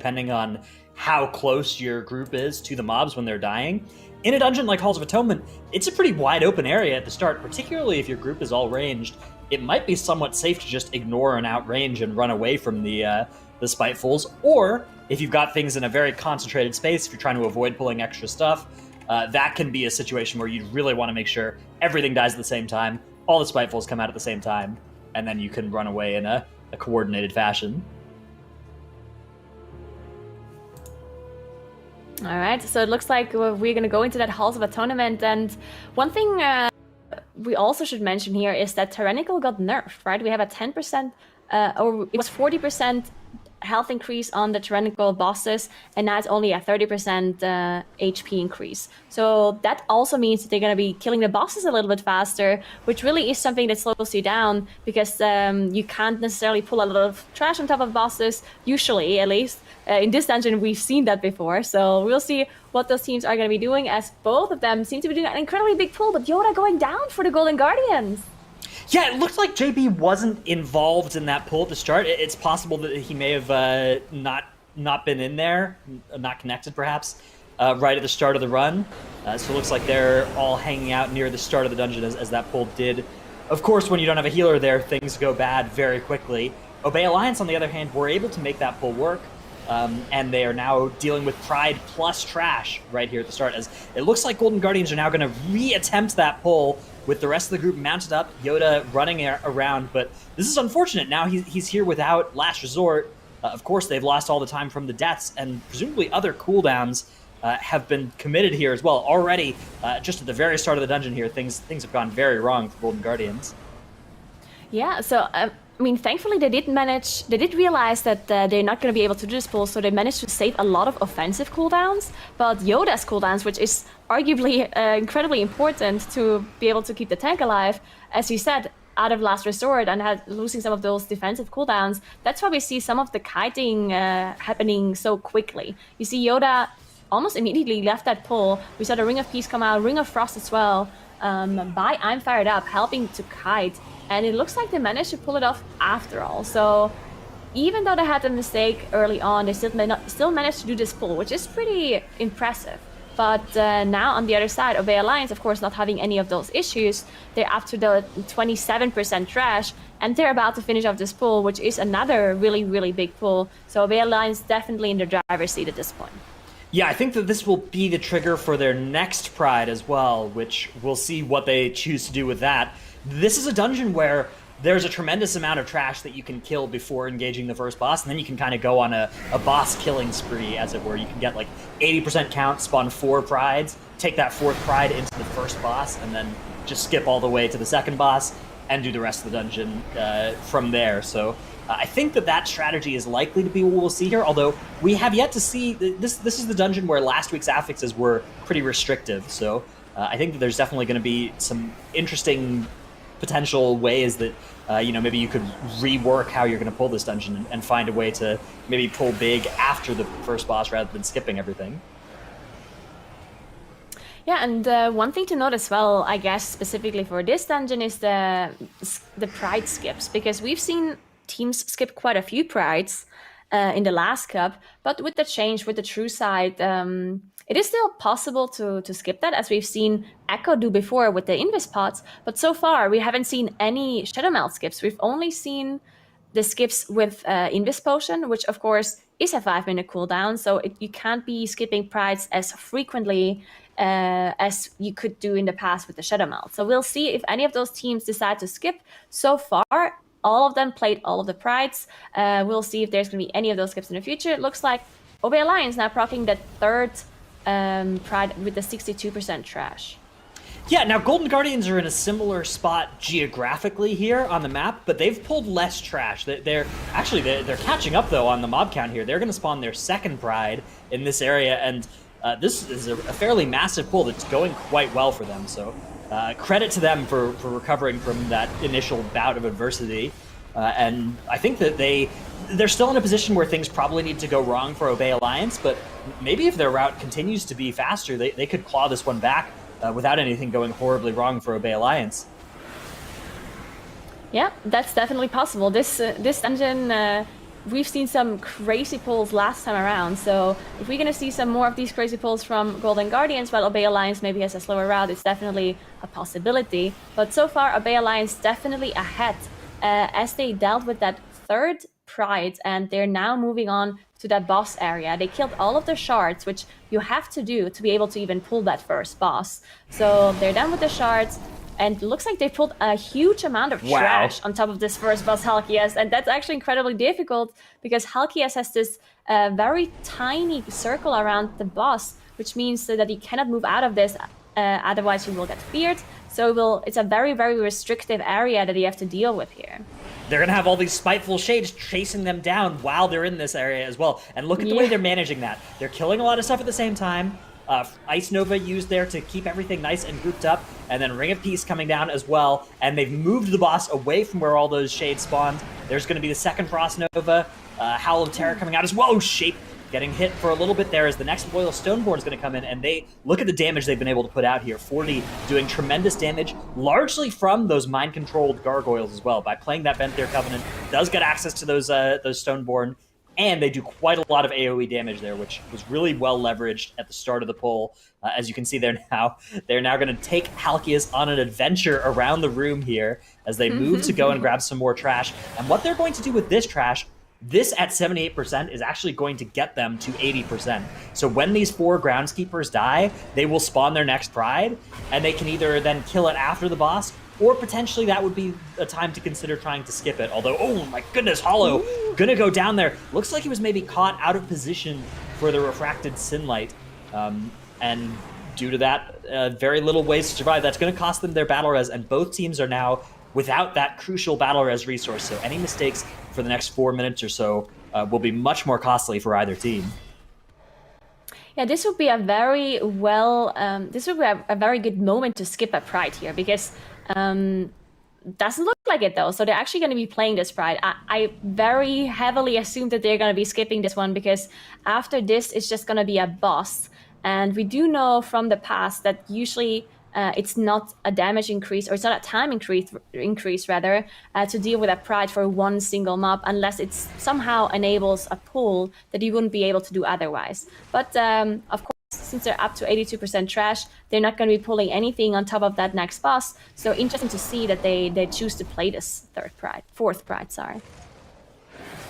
depending on how close your group is to the mobs when they're dying. In a dungeon like Halls of Atonement, it's a pretty wide open area at the start, particularly if your group is all ranged. It might be somewhat safe to just ignore an outrange and run away from the Spitefuls, or if you've got things in a very concentrated space, if you're trying to avoid pulling extra stuff, that can be a situation where you really want to make sure everything dies at the same time, all the Spitefuls come out at the same time, and then you can run away in a coordinated fashion. All right, so it looks like we're going to go into that Halls of Atonement, and one thing we also should mention here is that Tyrannical got nerfed, right? We have a 10%, or it was 40% health increase on the Tyrannical bosses, and now it's only a 30% HP increase. So that also means that they're going to be killing the bosses a little bit faster, which really is something that slows you down, because you can't necessarily pull a lot of trash on top of bosses, usually at least. In this dungeon, we've seen that before, so we'll see what those teams are going to be doing, as both of them seem to be doing an incredibly big pull, but Yoda going down for the Golden Guardians. Yeah, it looked like JB wasn't involved in that pull at the start. It's possible that he may have not been in there, not connected perhaps, right at the start of the run. So it looks like they're all hanging out near the start of the dungeon as that pull did. Of course, when you don't have a healer there, things go bad very quickly. Obey Alliance, on the other hand, were able to make that pull work. And they are now dealing with Pride plus Trash right here at the start, as it looks like Golden Guardians are now going to re-attempt that pull with the rest of the group mounted up, Yoda running around, but this is unfortunate. Now he's here without Last Resort. Of course, they've lost all the time from the deaths, and presumably other cooldowns have been committed here as well. Already, just at the very start of the dungeon here, things have gone very wrong for Golden Guardians. Yeah, so I mean, thankfully they did realize that they're not going to be able to do this pull, so they managed to save a lot of offensive cooldowns. But Yoda's cooldowns, which is arguably incredibly important to be able to keep the tank alive, as you said, out of Last Resort and losing some of those defensive cooldowns, that's why we see some of the kiting happening so quickly. You see Yoda almost immediately left that pull. We saw the Ring of Peace come out, Ring of Frost as well, by I'm Fired Up, helping to kite. And it looks like they managed to pull it off after all. So even though they had a mistake early on, they still managed to do this pull, which is pretty impressive. But now on the other side, Obey Alliance, of course, not having any of those issues, they're up to the 27% trash, and they're about to finish off this pull, which is another really, really big pull. So Obey Alliance definitely in the driver's seat at this point. Yeah, I think that this will be the trigger for their next Pride as well, which we'll see what they choose to do with that. This is a dungeon where there's a tremendous amount of trash that you can kill before engaging the first boss, and then you can kind of go on a boss killing spree, as it were. You can get like 80% count, spawn 4 prides, take that 4th pride into the first boss, and then just skip all the way to the second boss and do the rest of the dungeon from there. So I think that strategy is likely to be what we'll see here, although we have yet to see. This is the dungeon where last week's affixes were pretty restrictive, so I think that there's definitely going to be some interesting potential ways that maybe you could rework how you're going to pull this dungeon and find a way to maybe pull big after the first boss rather than skipping everything. Yeah, and one thing to note as well, I guess specifically for this dungeon, is the pride skips, because we've seen teams skip quite a few prides in the last cup, but with the change, with the true side, it is still possible to skip that, as we've seen Echo do before with the Invis pots, but so far we haven't seen any Shadow Melt skips. We've only seen the skips with Invis Potion, which of course is a 5-minute cooldown, so you can't be skipping prides as frequently as you could do in the past with the Shadow Melt. So we'll see if any of those teams decide to skip. So far, all of them played all of the prides. We'll see if there's going to be any of those skips in the future. It looks like Obey Alliance now proccing that 3rd pride with the 62% trash. Yeah, now Golden Guardians are in a similar spot geographically here on the map, but they've pulled less trash. They're catching up though on the mob count here. They're going to spawn their 2nd pride in this area, and this is a fairly massive pull that's going quite well for them. So credit to them for recovering from that initial bout of adversity. And I think that they're still in a position where things probably need to go wrong for Obey Alliance, but maybe if their route continues to be faster, they could claw this one back without anything going horribly wrong for Obey Alliance. Yeah, that's definitely possible. This dungeon we've seen some crazy pulls last time around, so if we're gonna see some more of these crazy pulls from Golden Guardians, while Obey Alliance maybe has a slower route, it's definitely a possibility. But so far, Obey Alliance definitely ahead as they dealt with that third Pride, and they're now moving on to that boss area. They killed all of their shards, which you have to do to be able to even pull that first boss. So they're done with the shards, and it looks like they pulled a huge amount of trash on top of this first boss, Halkias, and that's actually incredibly difficult because Halkias has this very tiny circle around the boss, which means that he cannot move out of this, otherwise he will get feared. So it's a very, very restrictive area that you have to deal with here. They're going to have all these spiteful shades chasing them down while they're in this area as well. And look at the way they're managing that. They're killing a lot of stuff at the same time. Ice Nova used there to keep everything nice and grouped up. And then Ring of Peace coming down as well. And they've moved the boss away from where all those shades spawned. There's going to be the second Frost Nova. Howl of Terror coming out as well. Oh, Shape getting hit for a little bit there as the next Loyal Stoneborn is going to come in, and they look at the damage they've been able to put out here. 40 doing tremendous damage, largely from those mind-controlled gargoyles as well. By playing that Venthyr Covenant, does get access to those Stoneborn, and they do quite a lot of AoE damage there, which was really well leveraged at the start of the pull. As you can see, they're now going to take Halkias on an adventure around the room here as they move to go and grab some more trash. And what they're going to do with this trash, this at 78% is actually going to get them to 80%. So when these 4 groundskeepers die, they will spawn their next Pride, and they can either then kill it after the boss, or potentially that would be a time to consider trying to skip it. Although, oh my goodness, Hollow gonna go down there. Looks like he was maybe caught out of position for the refracted Sinlight. And due to that, very little ways to survive. That's gonna cost them their battle res, and both teams are now without that crucial battle res resource. So any mistakes for the next 4 minutes or so will be much more costly for either team. Yeah, this would be a very a very good moment to skip a Pride here, because doesn't look like it though. So they're actually going to be playing this Pride. I very heavily assume that they're going to be skipping this one, because after this it's just going to be a boss. And we do know from the past that usually it's not a damage increase, or it's not a time increase rather, to deal with a Pride for one single mob, unless it somehow enables a pull that you wouldn't be able to do otherwise. But of course, since they're up to 82% trash, they're not going to be pulling anything on top of that next boss. So interesting to see that they choose to play this fourth Pride, sorry.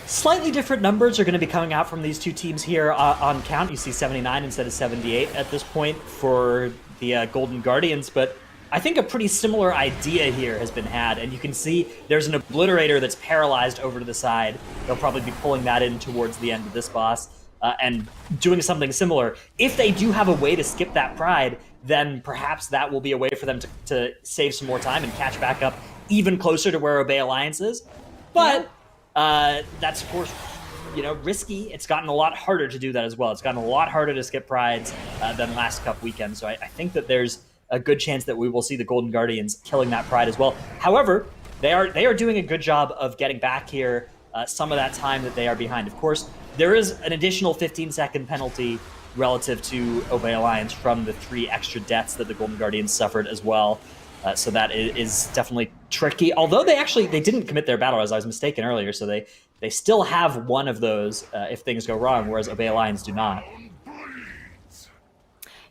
Slightly different numbers are going to be coming out from these two teams here on count. You see 79 instead of 78 at this point for the Golden Guardians, but I think a pretty similar idea here has been had, and you can see there's an Obliterator that's paralyzed over to the side. They'll probably be pulling that in towards the end of this boss and doing something similar. If they do have a way to skip that Pride, then perhaps that will be a way for them to save some more time and catch back up even closer to where Obey Alliance is. But that's, of course, risky. It's gotten a lot harder to do that as well. It's gotten a lot harder to skip Prides than last Cup weekend. So I think that there's a good chance that we will see the Golden Guardians killing that Pride as well. However, they are doing a good job of getting back here some of that time that they are behind. Of course, there is an additional 15-second penalty relative to Obey Alliance from the 3 extra deaths that the Golden Guardians suffered as well. So that is definitely tricky. Although they didn't commit their battle, as I was mistaken earlier, so they still have one of those if things go wrong, whereas Obey Alliance do not.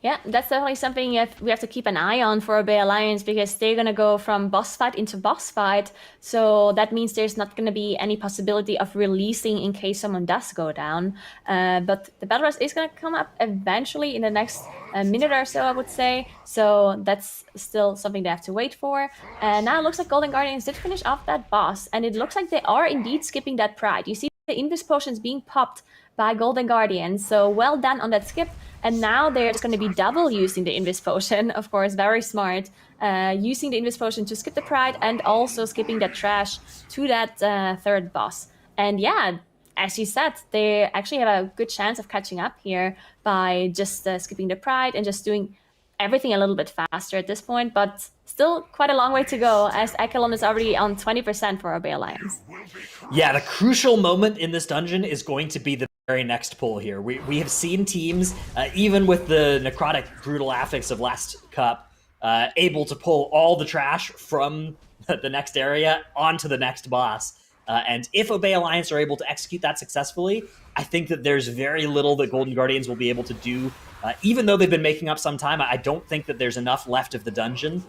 Yeah, that's definitely something we have to keep an eye on for Obey Alliance, because they're going to go from boss fight into boss fight. So that means there's not going to be any possibility of releasing in case someone does go down. But the battle rest is going to come up eventually in the next minute or so, I would say. So that's still something they have to wait for. And now it looks like Golden Guardians did finish off that boss. And it looks like they are indeed skipping that Pride. You see the Invis potions being popped by Golden Guardians. So well done on that skip. And now they're just going to be double using the Invis Potion, of course, very smart. Using the Invis Potion to skip the Pride and also skipping that trash to that third boss. And yeah, as you said, they actually have a good chance of catching up here by just skipping the Pride and just doing everything a little bit faster at this point. But still quite a long way to go, as Echelon is already on 20% for Obey Alliance. Yeah, the crucial moment in this dungeon is going to be the very next pull here. We have seen teams, even with the necrotic brutal affix of last Cup, able to pull all the trash from the next area onto the next boss. And if Obey Alliance are able to execute that successfully, I think that there's very little that Golden Guardians will be able to do. Even though they've been making up some time, I don't think that there's enough left of the dungeon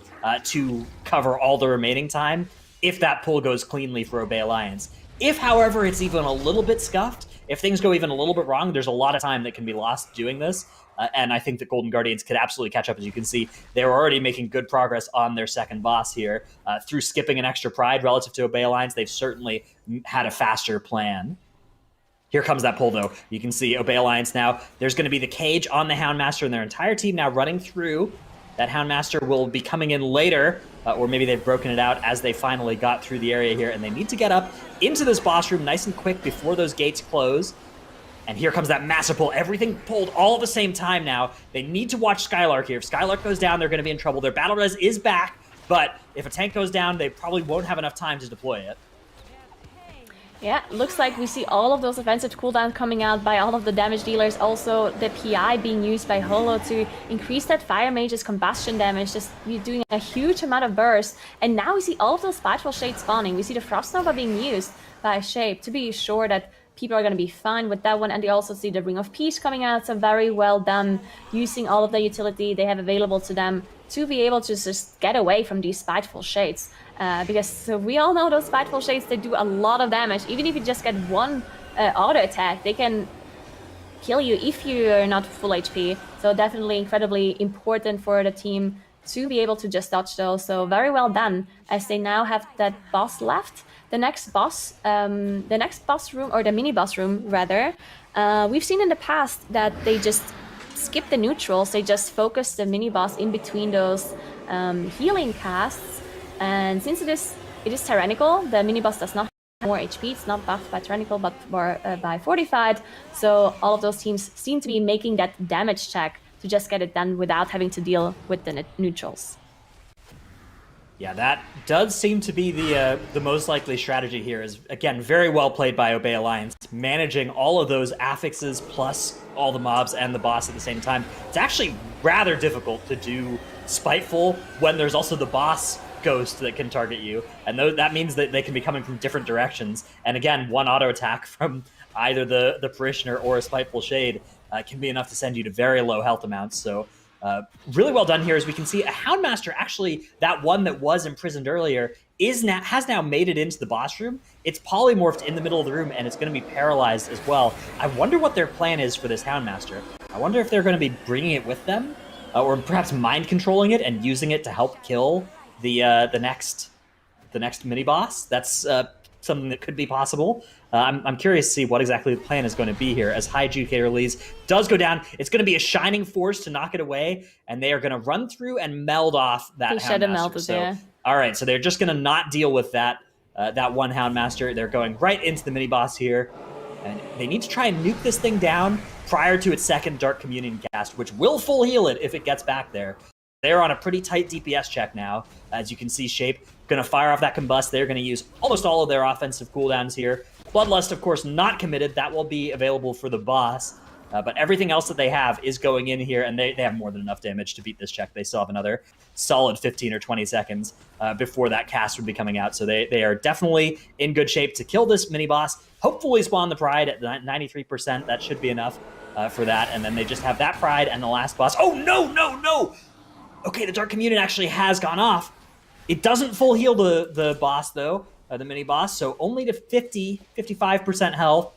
to cover all the remaining time if that pull goes cleanly for Obey Alliance. If, however, it's even a little bit scuffed, if things go even a little bit wrong, there's a lot of time that can be lost doing this. And I think that Golden Guardians could absolutely catch up. As you can see, they're already making good progress on their second boss here. Through skipping an extra pride relative to Obey Alliance, they've certainly had a faster plan. Here comes that pull, though. You can see Obey Alliance now. There's going to be the cage on the Houndmaster, and their entire team now running through. That Houndmaster will be coming in later, or maybe they've broken it out as they finally got through the area here, and they need to get up into this boss room nice and quick before those gates close. And here comes that massive pull. Everything pulled all at the same time now. They need to watch Skylark here. If Skylark goes down, they're going to be in trouble. Their battle res is back, but if a tank goes down, they probably won't have enough time to deploy it. Yeah, looks like we see all of those offensive cooldowns coming out by all of the damage dealers. Also, the PI being used by Holo to increase that Fire Mage's combustion damage, just doing a huge amount of burst. And now we see all of those Spiteful Shades spawning. We see the Frost Nova being used by Shape to be sure that people are going to be fine with that one. And they also see the Ring of Peace coming out, so very well done, using all of the utility they have available to them to be able to just get away from these Spiteful Shades. Because we all know those Spiteful Shades, they do a lot of damage. Even if you just get one auto attack, they can kill you if you're not full HP. So definitely incredibly important for the team to be able to just dodge those. So very well done, as they now have that boss left. The next boss room, or the mini boss room rather, we've seen in the past that they just skip the neutrals. They just focus the mini boss in between those healing casts. And since it is tyrannical, the mini boss does not have more HP. It's not buffed by tyrannical, but more by fortified. So all of those teams seem to be making that damage check to just get it done without having to deal with the neutrals. Yeah, that does seem to be the most likely strategy here. Is, again, very well played by Obey Alliance, managing all of those affixes plus all the mobs and the boss at the same time. It's actually rather difficult to do Spiteful when there's also the boss ghost that can target you, and that means that they can be coming from different directions. And again, one auto attack from either the Parishioner or a Spiteful Shade can be enough to send you to very low health amounts. So really well done here. As we can see, a Houndmaster, actually that one that was imprisoned earlier, has now made it into the boss room. It's polymorphed in the middle of the room, and it's going to be paralyzed as well. I wonder what their plan is for this Houndmaster. I wonder if they're going to be bringing it with them, or perhaps mind controlling it and using it to help kill the next mini boss. That's something that could be possible. I'm curious to see what exactly the plan is going to be here. As High Adjudicator Lee's does go down, it's going to be a Shining Force to knock it away, and they are going to run through and meld off that Houndmaster. They should have melted there. All right, so they're just going to not deal with that one Houndmaster. They're going right into the mini boss here, and they need to try and nuke this thing down prior to its second Dark Communion cast, which will full heal it if it gets back there. They're on a pretty tight DPS check now. As you can see, Shape going to fire off that Combust. They're going to use almost all of their offensive cooldowns here. Bloodlust, of course, not committed. That will be available for the boss. But everything else that they have is going in here, and they have more than enough damage to beat this check. They still have another solid 15 or 20 seconds before that cast would be coming out. So they are definitely in good shape to kill this mini-boss. Hopefully spawn the Pride at 93%. That should be enough for that. And then they just have that Pride and the last boss. Oh, no! Okay, the Dark Communion actually has gone off. It doesn't full heal the boss, though, the mini-boss, so only to 55% health.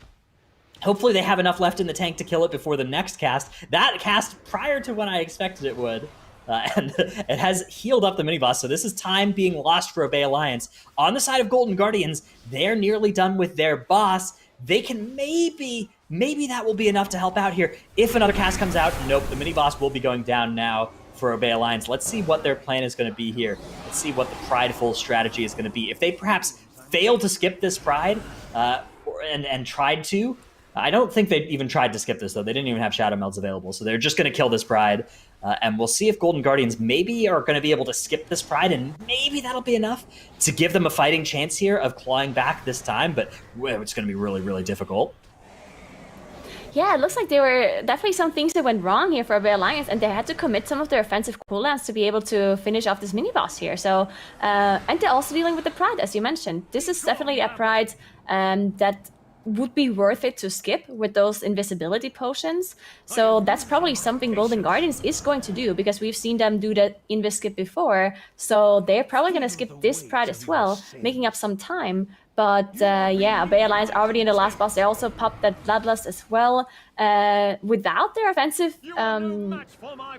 Hopefully they have enough left in the tank to kill it before the next cast. That cast prior to when I expected it would. And it has healed up the mini-boss, so this is time being lost for Obey Alliance. On the side of Golden Guardians, they're nearly done with their boss. They can maybe that will be enough to help out here. If another cast comes out, nope, the mini-boss will be going down now for Obey Alliance. Let's see what their plan is going to be here. Let's see what the prideful strategy is going to be. If they perhaps fail to skip this Pride and tried to, I don't think they even tried to skip this, though. They didn't even have Shadow Melds available, so they're just going to kill this Pride. And we'll see if Golden Guardians maybe are going to be able to skip this Pride, and maybe that'll be enough to give them a fighting chance here of clawing back this time, but it's going to be really, really difficult. Yeah, it looks like there were definitely some things that went wrong here for Obey Alliance, and they had to commit some of their offensive cooldowns to be able to finish off this mini-boss here. So, and they're also dealing with the Pride, as you mentioned. This is definitely a Pride that would be worth it to skip with those invisibility potions. So that's probably something Golden Guardians is going to do, because we've seen them do that invis skip before. So they're probably going to skip this Pride as well, making up some time. But yeah, Bay Alliance already in the last boss. They also popped that Bloodlust as well. Without their offensive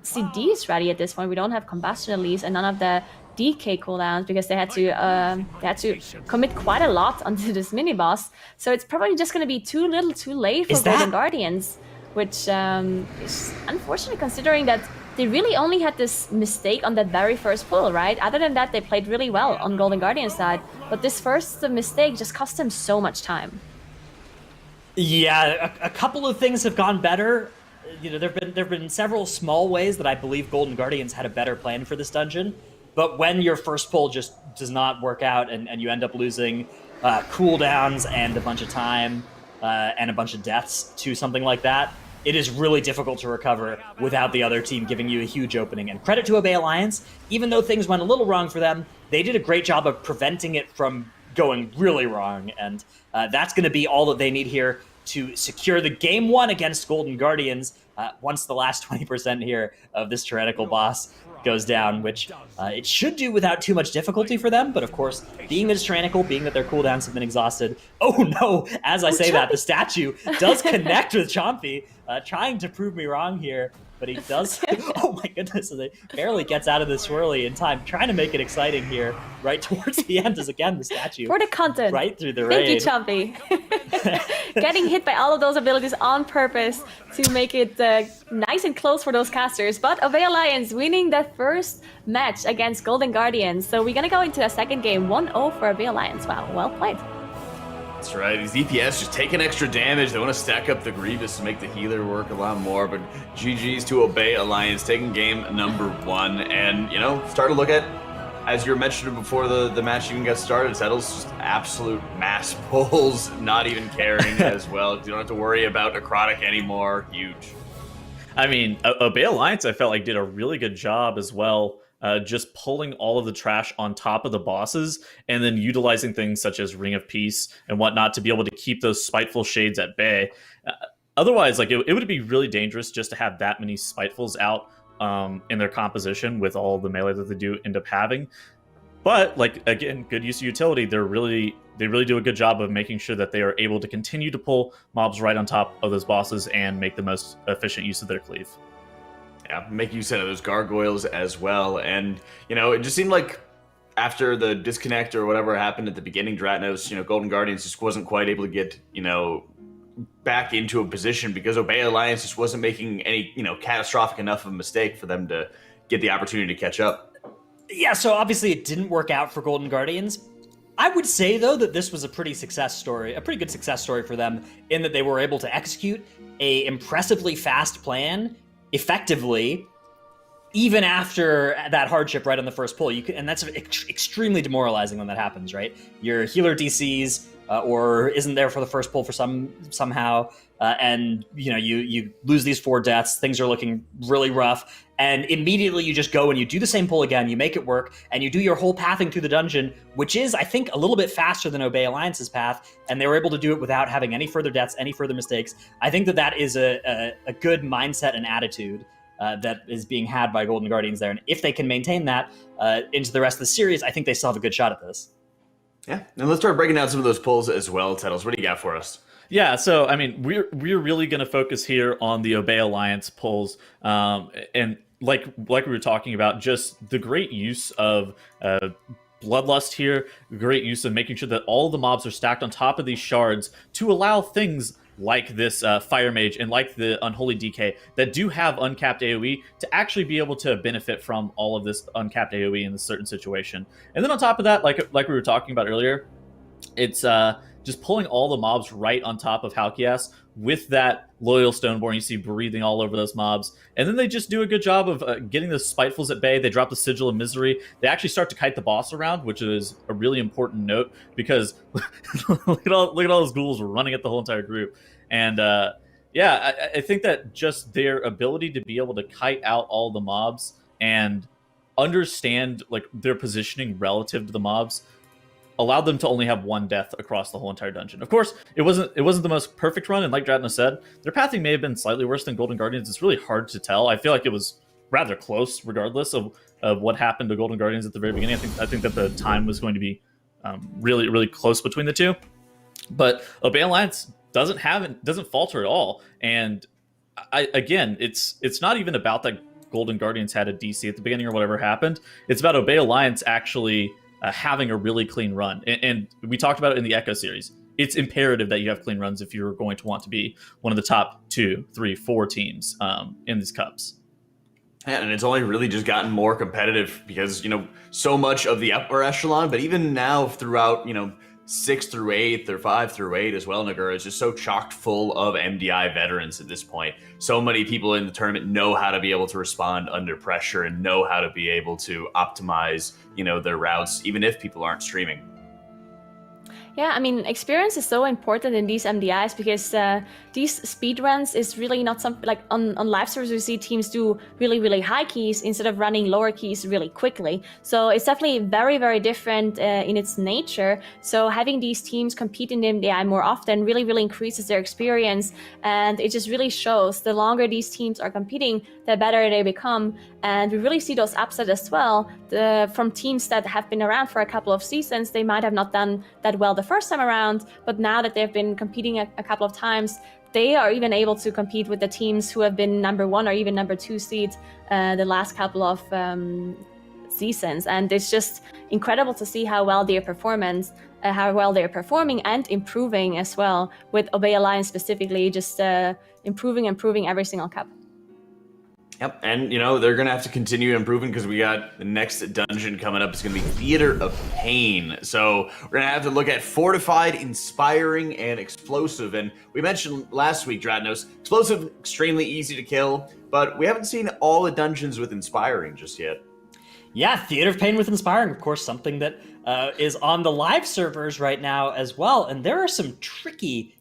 CDs ready at this point, we don't have Combustion at least, and none of the DK cooldowns, because they had to commit quite a lot onto this mini boss. So it's probably just going to be too little, too late for Golden Guardians, which is unfortunate considering that they really only had this mistake on that very first pull, right? Other than that, they played really well on Golden Guardian's side, but this first mistake just cost them so much time. Yeah, a couple of things have gone better. You know, there've been several small ways that I believe Golden Guardians had a better plan for this dungeon. But when your first pull just does not work out and you end up losing cooldowns and a bunch of time and a bunch of deaths to something like that, it is really difficult to recover without the other team giving you a huge opening. And credit to Obey Alliance, even though things went a little wrong for them, they did a great job of preventing it from going really wrong. And that's going to be all that they need here to secure the game one against Golden Guardians once the last 20% here of this tyrannical boss goes down, which it should do without too much difficulty for them. But of course, being that it's tyrannical, being that their cooldowns have been exhausted, oh no, as I say that, the statue does connect with Chompy, trying to prove me wrong here. But he does, oh my goodness, so it barely gets out of the swirly in time, trying to make it exciting here, right towards the end is again the statue. For the content. Right through the raid. Thank you, Chompy. Getting hit by all of those abilities on purpose to make it nice and close for those casters. But Obey Alliance winning that first match against Golden Guardians. So we're going to go into the second game, 1-0 for Obey Alliance. Wow, well played. That's right. These EPS just taking extra damage. They want to stack up the Grievous to make the healer work a lot more. But GG's to Obey Alliance, taking game number 1. And, you know, start to look at, as you were mentioning before the match even got started, Settle's just absolute mass pulls, not even caring as well. You don't have to worry about Necrotic anymore. Huge. I mean, Obey Alliance, I felt like, did a really good job as well. Just pulling all of the trash on top of the bosses and then utilizing things such as Ring of Peace and whatnot to be able to keep those spiteful shades at bay. Otherwise, like it would be really dangerous just to have that many spitefuls out in their composition with all the melee that they do end up having. But like, again, good use of utility. They really do a good job of making sure that they are able to continue to pull mobs right on top of those bosses and make the most efficient use of their cleave. Yeah, make use of those gargoyles as well. And, you know, it just seemed like after the disconnect or whatever happened at the beginning, Dratnos, you know, Golden Guardians just wasn't quite able to get, you know, back into a position because Obey Alliance just wasn't making any, you know, catastrophic enough of a mistake for them to get the opportunity to catch up. Yeah, so obviously it didn't work out for Golden Guardians. I would say, though, that this was a pretty good success story for them in that they were able to execute a impressively fast plan effectively, even after that hardship right on the first pull. And that's extremely demoralizing when that happens, right? Your healer DCs or isn't there for the first pull for somehow, and you know you lose these 4 deaths. Things are looking really rough, and immediately you just go and you do the same pull again. You make it work, and you do your whole pathing through the dungeon, which is, I think, a little bit faster than Obey Alliance's path, and they were able to do it without having any further deaths, any further mistakes. I think that is a good mindset and attitude that is being had by Golden Guardians there, and if they can maintain that into the rest of the series, I think they still have a good shot at this. Yeah, and let's start breaking down some of those pulls as well. Tettles, what do you got for us? Yeah, so I mean, we're really going to focus here on the Obey Alliance pulls, and like we were talking about, just the great use of Bloodlust here, great use of making sure that all the mobs are stacked on top of these shards to allow things like this Fire Mage and like the Unholy DK that do have uncapped AoE to actually be able to benefit from all of this uncapped AoE in a certain situation. And then on top of that, like we were talking about earlier, it's just pulling all the mobs right on top of Halkias with that Loyal Stoneborn you see breathing all over those mobs. And then they just do a good job of getting the Spitefuls at bay. They drop the Sigil of Misery. They actually start to kite the boss around, which is a really important note because look at all those ghouls running at the whole entire group. And yeah, I think that just their ability to be able to kite out all the mobs and understand like their positioning relative to the mobs allowed them to only have one death across the whole entire dungeon. Of course, it wasn't the most perfect run, and like Dratna said, their pathing may have been slightly worse than Golden Guardians. It's really hard to tell. I feel like it was rather close, regardless of what happened to Golden Guardians at the very beginning. I think that the time was going to be really, really close between the two. But Obey Alliance doesn't falter at all. And again, it's not even about that Golden Guardians had a DC at the beginning or whatever happened. It's about Obey Alliance actually having a really clean run. And we talked about it in the Echo series. It's imperative that you have clean runs if you're going to want to be one of the top 2, 3, 4 teams in these cups. Yeah, and it's only really just gotten more competitive because, so much of the upper echelon, but even now throughout, 6 through 8 or 5 through 8 as well, Nagura is just so chocked full of MDI veterans at this point. So many people in the tournament know how to be able to respond under pressure and know how to be able to optimize, their routes, even if people aren't streaming. Yeah, I mean, experience is so important in these MDIs because these speedruns is really not something like on live servers we see teams do really, really high keys instead of running lower keys really quickly. So it's definitely very, very different in its nature. So having these teams compete in the MDI more often really, really increases their experience. And it just really shows the longer these teams are competing, the better they become. And we really see those upsets as well. From teams that have been around for a couple of seasons, they might have not done that well the first time around, but now that they've been competing a couple of times, they are even able to compete with the teams who have been number 1 or even number 2 seeds the last couple of seasons. And it's just incredible to see how well they're performing and improving as well, with Obey Alliance specifically, just improving every single cup. Yep, and they're gonna have to continue improving because we got the next dungeon coming up. It's gonna be Theater of Pain. So we're gonna have to look at Fortified, Inspiring, and Explosive. And we mentioned last week, Dratnos, Explosive extremely easy to kill, but we haven't seen all the dungeons with Inspiring just yet. Yeah, Theater of Pain with Inspiring, of course, something that is on the live servers right now as well. And there are some tricky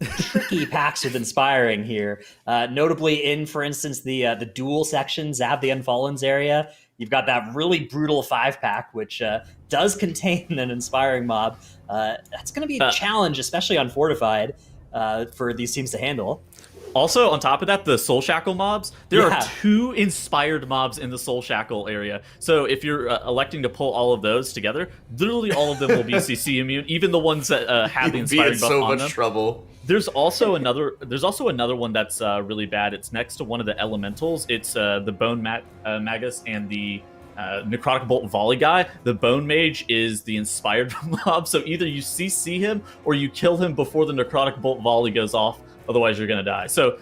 packs with Inspiring here. Notably in, for instance, the duel section, Zab the Unfallen's area. You've got that really brutal 5-pack, which does contain an Inspiring mob. That's going to be a challenge, especially on Fortified, for these teams to handle. Also, on top of that, the Soul Shackle mobs, there are 2 inspired mobs in the Soul Shackle area. So if you're electing to pull all of those together, literally all of them will be CC immune, even the ones that have the inspiring buff on them. You'll be in so much trouble. There's also another one that's really bad. It's next to one of the elementals. It's the Bone Magus and the Necrotic Bolt Volley guy. The Bone Mage is the inspired mob, so either you CC him or you kill him before the Necrotic Bolt Volley goes off. Otherwise, you're going to die. So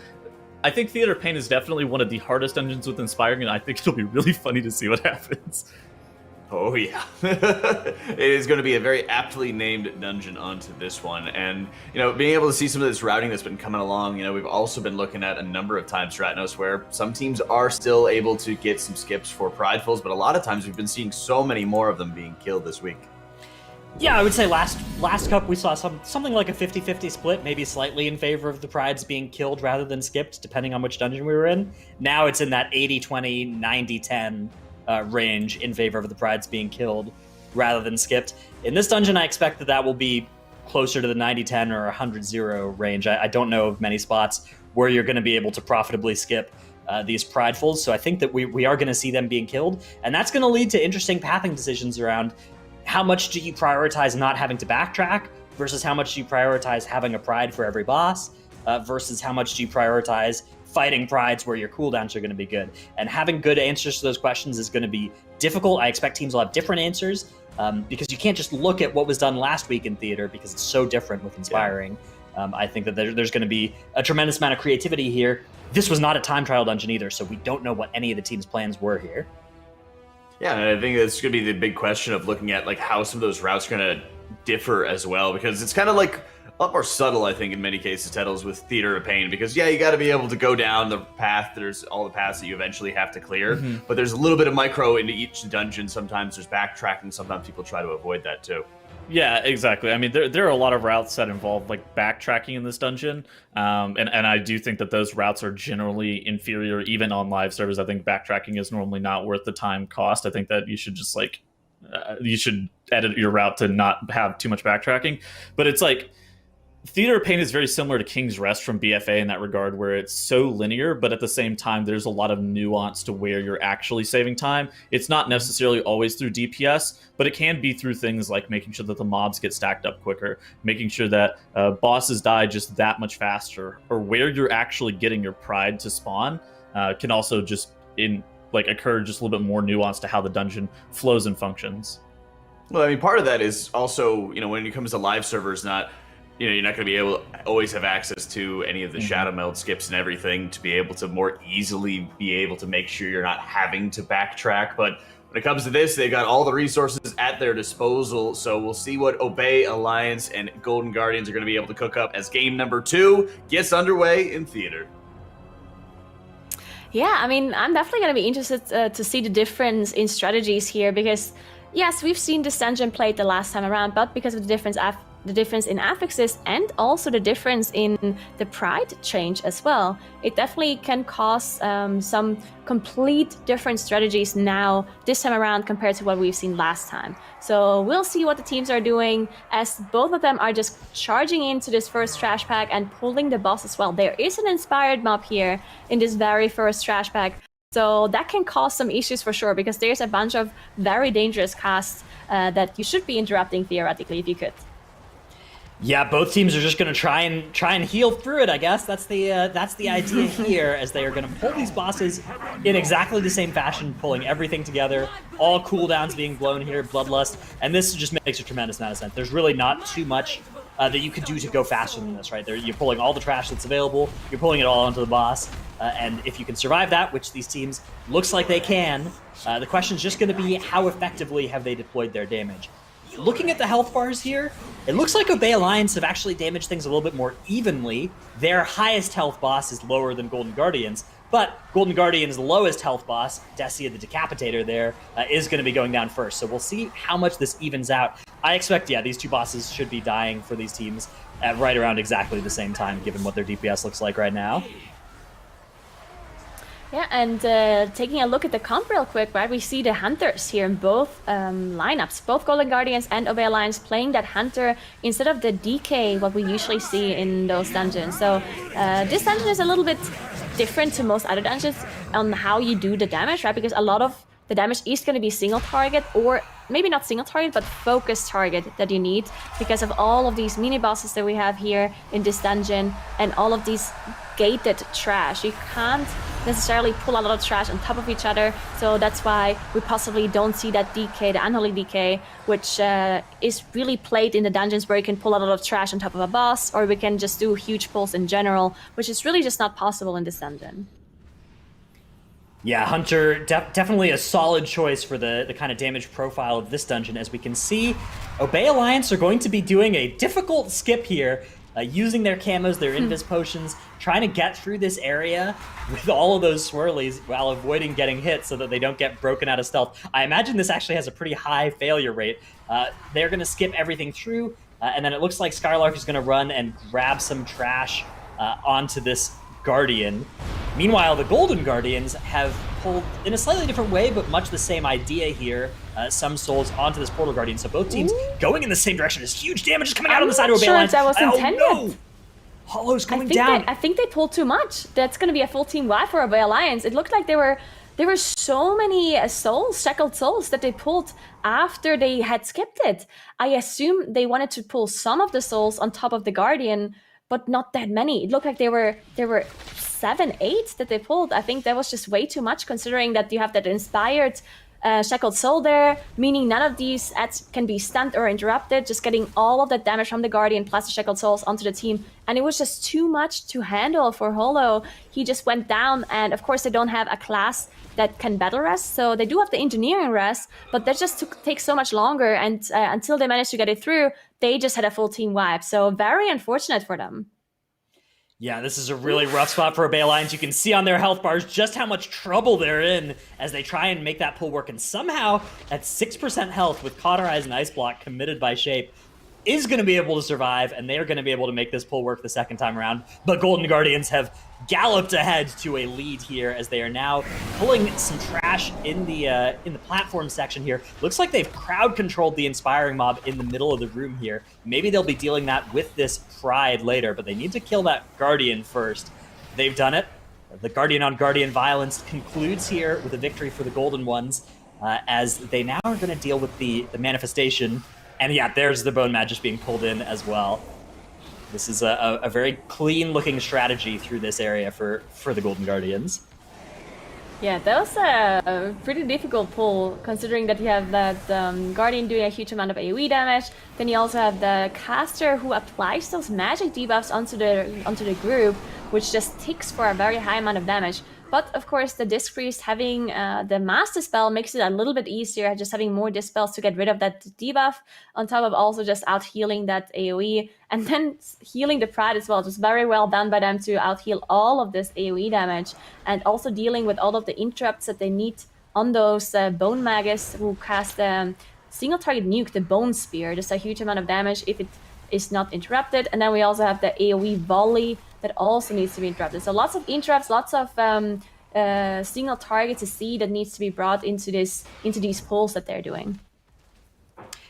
I think Theater of Pain is definitely one of the hardest dungeons with Inspiring, and I think it'll be really funny to see what happens. Oh, yeah. It is going to be a very aptly named dungeon onto this one. And, being able to see some of this routing that's been coming along, we've also been looking at a number of times, Stratnos, where some teams are still able to get some skips for Pridefuls, but a lot of times we've been seeing so many more of them being killed this week. Yeah, I would say last cup we saw something like a 50-50 split, maybe slightly in favor of the Prides being killed rather than skipped, depending on which dungeon we were in. Now it's in that 80-20, 90-10 range in favor of the Prides being killed rather than skipped. In this dungeon, I expect that will be closer to the 90-10 or 100-0 range. I don't know of many spots where you're going to be able to profitably skip these Pridefuls, so I think that we are going to see them being killed, and that's going to lead to interesting pathing decisions around how much do you prioritize not having to backtrack versus how much do you prioritize having a Pride for every boss versus how much do you prioritize fighting Prides where your cooldowns are going to be good. And having good answers to those questions is going to be difficult. I expect teams will have different answers because you can't just look at what was done last week in Theater because it's so different with Inspiring. I think that there's going to be a tremendous amount of creativity here. This was not a time trial dungeon either, so we don't know what any of the team's plans were here. Yeah, and I think that's going to be the big question of looking at how some of those routes are going to differ as well, because it's kind of a lot more subtle, I think, in many cases, titles with Theater of Pain, because you got to be able to go down the path. There's all the paths that you eventually have to clear, but there's a little bit of micro into each dungeon. Sometimes there's backtracking. Sometimes people try to avoid that too. Yeah, exactly. I mean, there are a lot of routes that involve backtracking in this dungeon, and I do think that those routes are generally inferior, even on live servers. I think backtracking is normally not worth the time cost. I think that you should just you should edit your route to not have too much backtracking. But it's like Theater of Pain is very similar to King's Rest from BFA in that regard, where it's so linear, but at the same time, there's a lot of nuance to where you're actually saving time. It's not necessarily always through DPS, but it can be through things like making sure that the mobs get stacked up quicker, making sure that bosses die just that much faster, or where you're actually getting your pride to spawn can also just occur just a little bit more nuance to how the dungeon flows and functions. Well, I mean, part of that is also, when it comes to live servers, you're not going to be able to always have access to any of the shadow meld skips and everything to be able to more easily be able to make sure you're not having to backtrack. But when it comes to this, they got all the resources at their disposal. So we'll see what Obey Alliance and Golden Guardians are going to be able to cook up as game number 2 gets underway in theater. Yeah, I mean, I'm definitely going to be interested to see the difference in strategies here because, yes, we've seen this dungeon played the last time around, but because of the difference in affixes and also the difference in the pride change as well, it definitely can cause some complete different strategies now this time around compared to what we've seen last time. So we'll see what the teams are doing as both of them are just charging into this first trash pack and pulling the boss as well. There is an inspired mob here in this very first trash pack. So that can cause some issues for sure because there's a bunch of very dangerous casts that you should be interrupting theoretically if you could. Yeah, both teams are just going to try and heal through it, I guess. That's the idea here, as they are going to pull these bosses in exactly the same fashion, pulling everything together, all cooldowns being blown here, Bloodlust, and this just makes a tremendous amount of sense. There's really not too much that you could do to go faster than this, right? You're pulling all the trash that's available, you're pulling it all onto the boss, and if you can survive that, which these teams looks like they can, the question is just going to be how effectively have they deployed their damage. Looking at the health bars here, it looks like Obey Alliance have actually damaged things a little bit more evenly. Their highest health boss is lower than Golden Guardians, but Golden Guardian's lowest health boss, Decia the Decapitator there, is going to be going down first. So we'll see how much this evens out. I expect, these two bosses should be dying for these teams at right around exactly the same time, given what their DPS looks like right now. Yeah, and taking a look at the comp real quick, right, we see the Hunters here in both lineups, both Golden Guardians and Obey Alliance playing that Hunter instead of the DK, what we usually see in those dungeons. So this dungeon is a little bit different to most other dungeons on how you do the damage, right, because a lot of the damage is going to be single target, or maybe not single target, but focused target that you need because of all of these mini bosses that we have here in this dungeon and all of these gated trash. You can't necessarily pull a lot of trash on top of each other, so that's why we possibly don't see that DK, the unholy DK, which is really played in the dungeons where you can pull a lot of trash on top of a boss, or we can just do huge pulls in general, which is really just not possible in this dungeon. Yeah, Hunter, definitely a solid choice for the kind of damage profile of this dungeon. As we can see, Obey Alliance are going to be doing a difficult skip here, using their camos, their invis potions, trying to get through this area with all of those swirlies while avoiding getting hit so that they don't get broken out of stealth. I imagine this actually has a pretty high failure rate. They're going to skip everything through, and then it looks like Skylark is going to run and grab some trash onto this Guardian. Meanwhile, the Golden Guardians have pulled in a slightly different way, but much the same idea here. Some souls onto this Portal Guardian. So both teams going in the same direction. There's huge damage is coming out on the side of Obey Alliance. I'm not sure if that was intended. Oh, no! Hollow's going down. I think they pulled too much. That's going to be a full team wipe for Obey Alliance. It looked like there were so many souls, shackled souls, that they pulled after they had skipped it. I assume they wanted to pull some of the souls on top of the Guardian, but not that many. It looked like there were 7, 8 that they pulled. I think that was just way too much, considering that you have that inspired shackled soul there, meaning none of these ads can be stunned or interrupted, just getting all of that damage from the Guardian plus the shackled souls onto the team. And it was just too much to handle for Hollow. He just went down, and of course they don't have a class that can battle rest, so they do have the engineering rest, but that just takes so much longer, and until they managed to get it through, they just had a full team wipe. So very unfortunate for them. Yeah, this is a really rough spot for Obey Alliance. You can see on their health bars just how much trouble they're in as they try and make that pull work. And somehow, at 6% health with Cauterize and Ice Block committed by Shape, is going to be able to survive, and they're going to be able to make this pull work the second time around. But Golden Guardians have galloped ahead to a lead here as they are now pulling some trash in the platform section here. Looks like they've crowd controlled the Inspiring Mob in the middle of the room here. Maybe they'll be dealing that with this Pride later, but they need to kill that Guardian first. They've done it. The Guardian on Guardian violence concludes here with a victory for the Golden Ones, as they now are going to deal with the manifestation. And yeah, there's the Bone Magus being pulled in as well. This is a very clean-looking strategy through this area for the Golden Guardians. Yeah, that was a pretty difficult pull, considering that you have that Guardian doing a huge amount of AoE damage. Then you also have the caster who applies those magic debuffs onto the group, which just ticks for a very high amount of damage. But of course, the Disc Priest having the Master Spell makes it a little bit easier, just having more Dispels to get rid of that debuff, on top of also just out-healing that AoE, and then healing the Pride as well. Just very well done by them to out-heal all of this AoE damage, and also dealing with all of the interrupts that they need on those Bone Magus who cast single target nuke, the Bone Spear. Just a huge amount of damage if it is not interrupted. And then we also have the AoE Volley that also needs to be interrupted. So lots of interrupts, lots of single target to see that needs to be brought into these pulls that they're doing.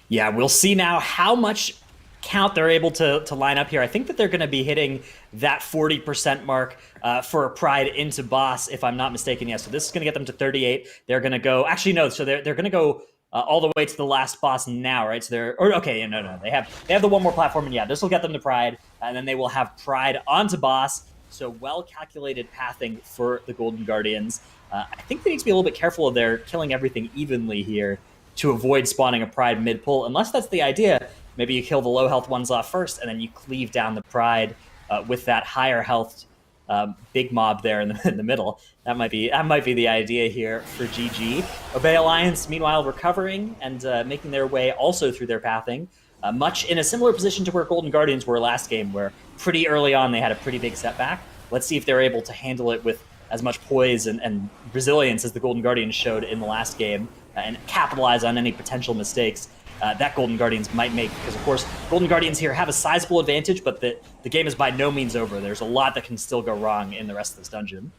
Yeah, we'll see now how much count they're able to line up here. I think that they're going to be hitting that 40% mark for a Pride into boss, if I'm not mistaken. Yeah, so this is going to get them to 38. They're going to go, actually no, so they're going to go all the way to the last boss now, right? So they have the one more platform, and yeah, this will get them to Pride, and then they will have Pride onto boss. So well-calculated pathing for the Golden Guardians. I think they need to be a little bit careful of their killing everything evenly here to avoid spawning a Pride mid-pull, unless that's the idea. Maybe you kill the low-health ones off first, and then you cleave down the Pride with that higher health big mob there in the middle. That might be the idea here for GG. Obey Alliance, meanwhile, recovering and making their way also through their pathing, much in a similar position to where Golden Guardians were last game, where pretty early on they had a pretty big setback. Let's see if they're able to handle it with as much poise and resilience as the Golden Guardians showed in the last game, and capitalize on any potential mistakes that Golden Guardians might make, because of course Golden Guardians here have a sizable advantage, but the game is by no means over. There's a lot that can still go wrong in the rest of this dungeon.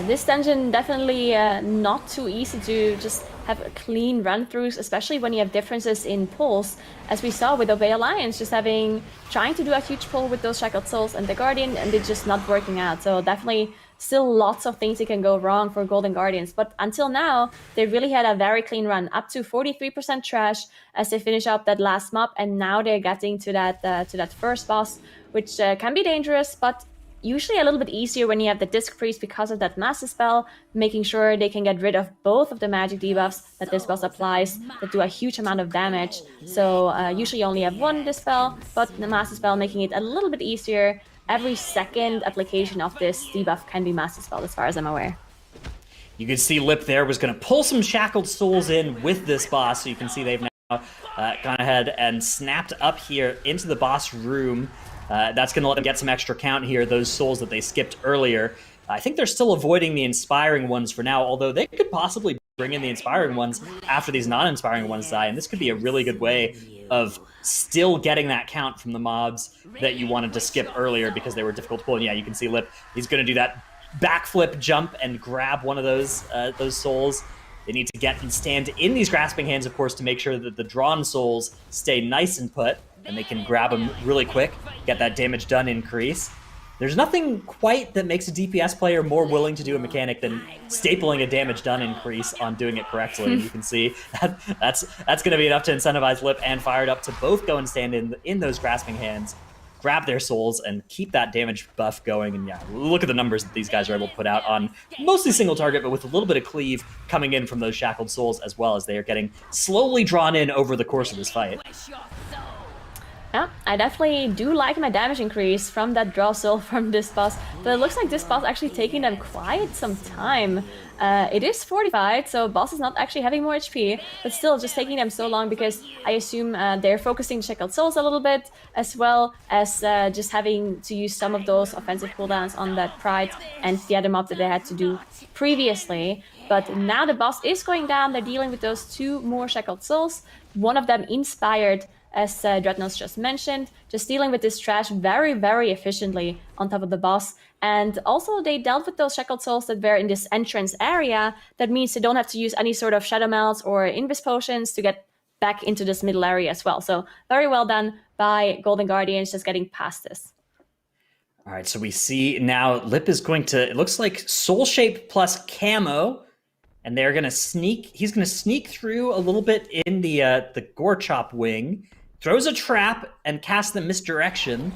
This dungeon definitely not too easy to just have clean run-throughs, especially when you have differences in pulls, as we saw with Obey Alliance, just trying to do a huge pull with those Shackled Souls and the Guardian, and it's just not working out. So definitely still lots of things that can go wrong for Golden Guardians, but until now, they really had a very clean run, up to 43% trash as they finish up that last mob, and now they're getting to that first boss, which can be dangerous, but usually a little bit easier when you have the Disc Priest because of that Master Spell, making sure they can get rid of both of the magic debuffs that this boss applies that do a huge amount of damage. So usually you only have one Dispel, but the Master Spell making it a little bit easier. Every second application of this debuff can be Master Spell, as far as I'm aware. You can see Lip there was going to pull some Shackled Souls in with this boss, so you can see they've now gone ahead and snapped up here into the boss room. That's going to let them get some extra count here, those souls that they skipped earlier. I think they're still avoiding the Inspiring ones for now, although they could possibly bring in the Inspiring ones after these non-Inspiring ones die, and this could be a really good way of still getting that count from the mobs that you wanted to skip earlier because they were difficult to pull. And yeah, you can see Lip, he's going to do that backflip jump and grab one of those souls. They need to get and stand in these grasping hands, of course, to make sure that the drawn souls stay nice and put, and they can grab them really quick, get that damage done increase. There's nothing quite that makes a DPS player more willing to do a mechanic than stapling a damage done increase on doing it correctly. And you can see that's going to be enough to incentivize Lip and Fired Up to both go and stand in those grasping hands, grab their souls, and keep that damage buff going. And yeah, look at the numbers that these guys are able to put out on mostly single target, but with a little bit of cleave coming in from those Shackled Souls, as well as they are getting slowly drawn in over the course of this fight. Yeah, I definitely do like my damage increase from that draw soul from this boss, but it looks like this boss actually taking them quite some time. It is fortified, so boss is not actually having more HP, but still just taking them so long because I assume they're focusing Shackled Souls a little bit, as well as just having to use some of those offensive cooldowns on that Pride and the other mob that they had to do previously. But now the boss is going down, they're dealing with those two more Shackled Souls, one of them inspired as Dreadnoughts just mentioned, just dealing with this trash very, very efficiently on top of the boss. And also they dealt with those Shackled Souls that were in this entrance area. That means they don't have to use any sort of Shadow Melts or Invis Potions to get back into this middle area as well. So very well done by Golden Guardians just getting past this. All right, so we see now Lip is going to, it looks like Soul Shape plus Camo, and they're going to sneak, he's going to sneak through a little bit in the Gorechop wing, throws a trap and casts the Misdirection,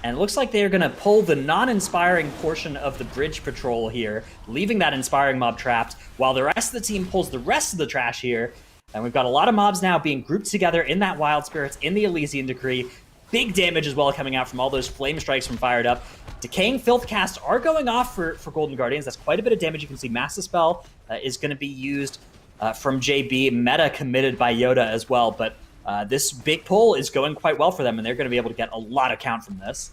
and it looks like they're going to pull the non-inspiring portion of the bridge patrol here, leaving that inspiring mob trapped, while the rest of the team pulls the rest of the trash here. And we've got a lot of mobs now being grouped together in that Wild Spirits, in the Elysian Decree. Big damage as well coming out from all those flame strikes from Fired Up. Decaying Filth casts are going off for Golden Guardians. That's quite a bit of damage. You can see Mass Dispel is going to be used from JB. Meta committed by Yoda as well. But this big pull is going quite well for them, and they're going to be able to get a lot of count from this.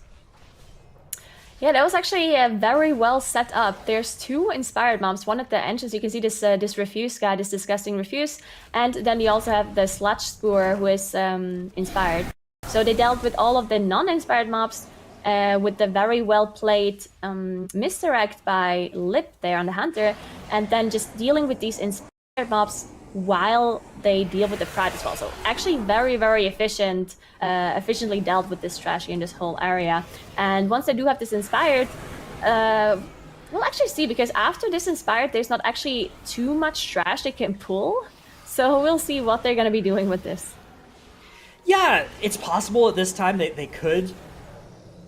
Yeah, that was actually very well set up. There's two inspired mobs. One at the entrance, you can see this this Refuse guy, this disgusting Refuse. And then you also have the Sludge Spoor, who is inspired. So they dealt with all of the non-inspired mobs with the very well-played Misdirect by Lip there on the Hunter. And then just dealing with these inspired mobs while they deal with the Pride as well. So actually very, very efficiently dealt with this trash in this whole area. And once they do have this inspired, we'll actually see, because after this inspired, there's not actually too much trash they can pull. So we'll see what they're going to be doing with this. Yeah, it's possible at this time they could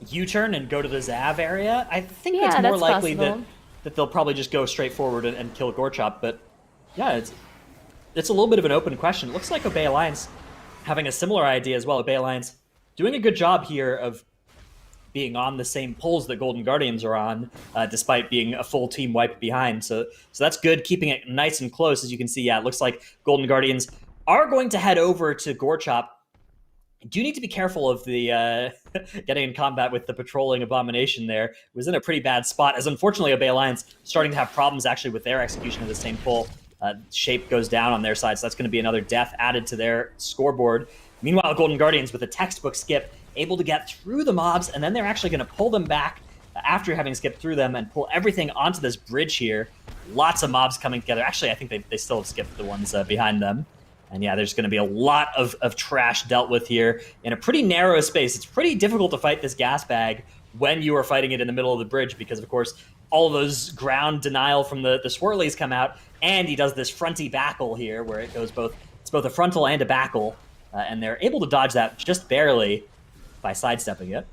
U-turn and go to the Zav area. I think it's more likely that they'll probably just go straight forward and kill Gorechop. But yeah, it's a little bit of an open question. It looks like Obey Alliance having a similar idea as well. Obey Alliance doing a good job here of being on the same pulls that Golden Guardians are on, despite being a full team wipe behind. So that's good, keeping it nice and close. As you can see, yeah, it looks like Golden Guardians are going to head over to Gorechop. Do need to be careful of the getting in combat with the patrolling abomination there. It was in a pretty bad spot, as unfortunately Obey Alliance starting to have problems actually with their execution of the same pull. Shape goes down on their side, so that's going to be another death added to their scoreboard. Meanwhile, Golden Guardians with a textbook skip, able to get through the mobs, and then they're actually going to pull them back after having skipped through them and pull everything onto this bridge here. Lots of mobs coming together. Actually, I think they still have skipped the ones behind them. And yeah, there's going to be a lot of trash dealt with here in a pretty narrow space. It's pretty difficult to fight this gas bag when you are fighting it in the middle of the bridge because, of course, all of those ground denial from the swirlies come out, and he does this fronty backle here where it's both a frontal and a backle, and they're able to dodge that just barely by sidestepping it.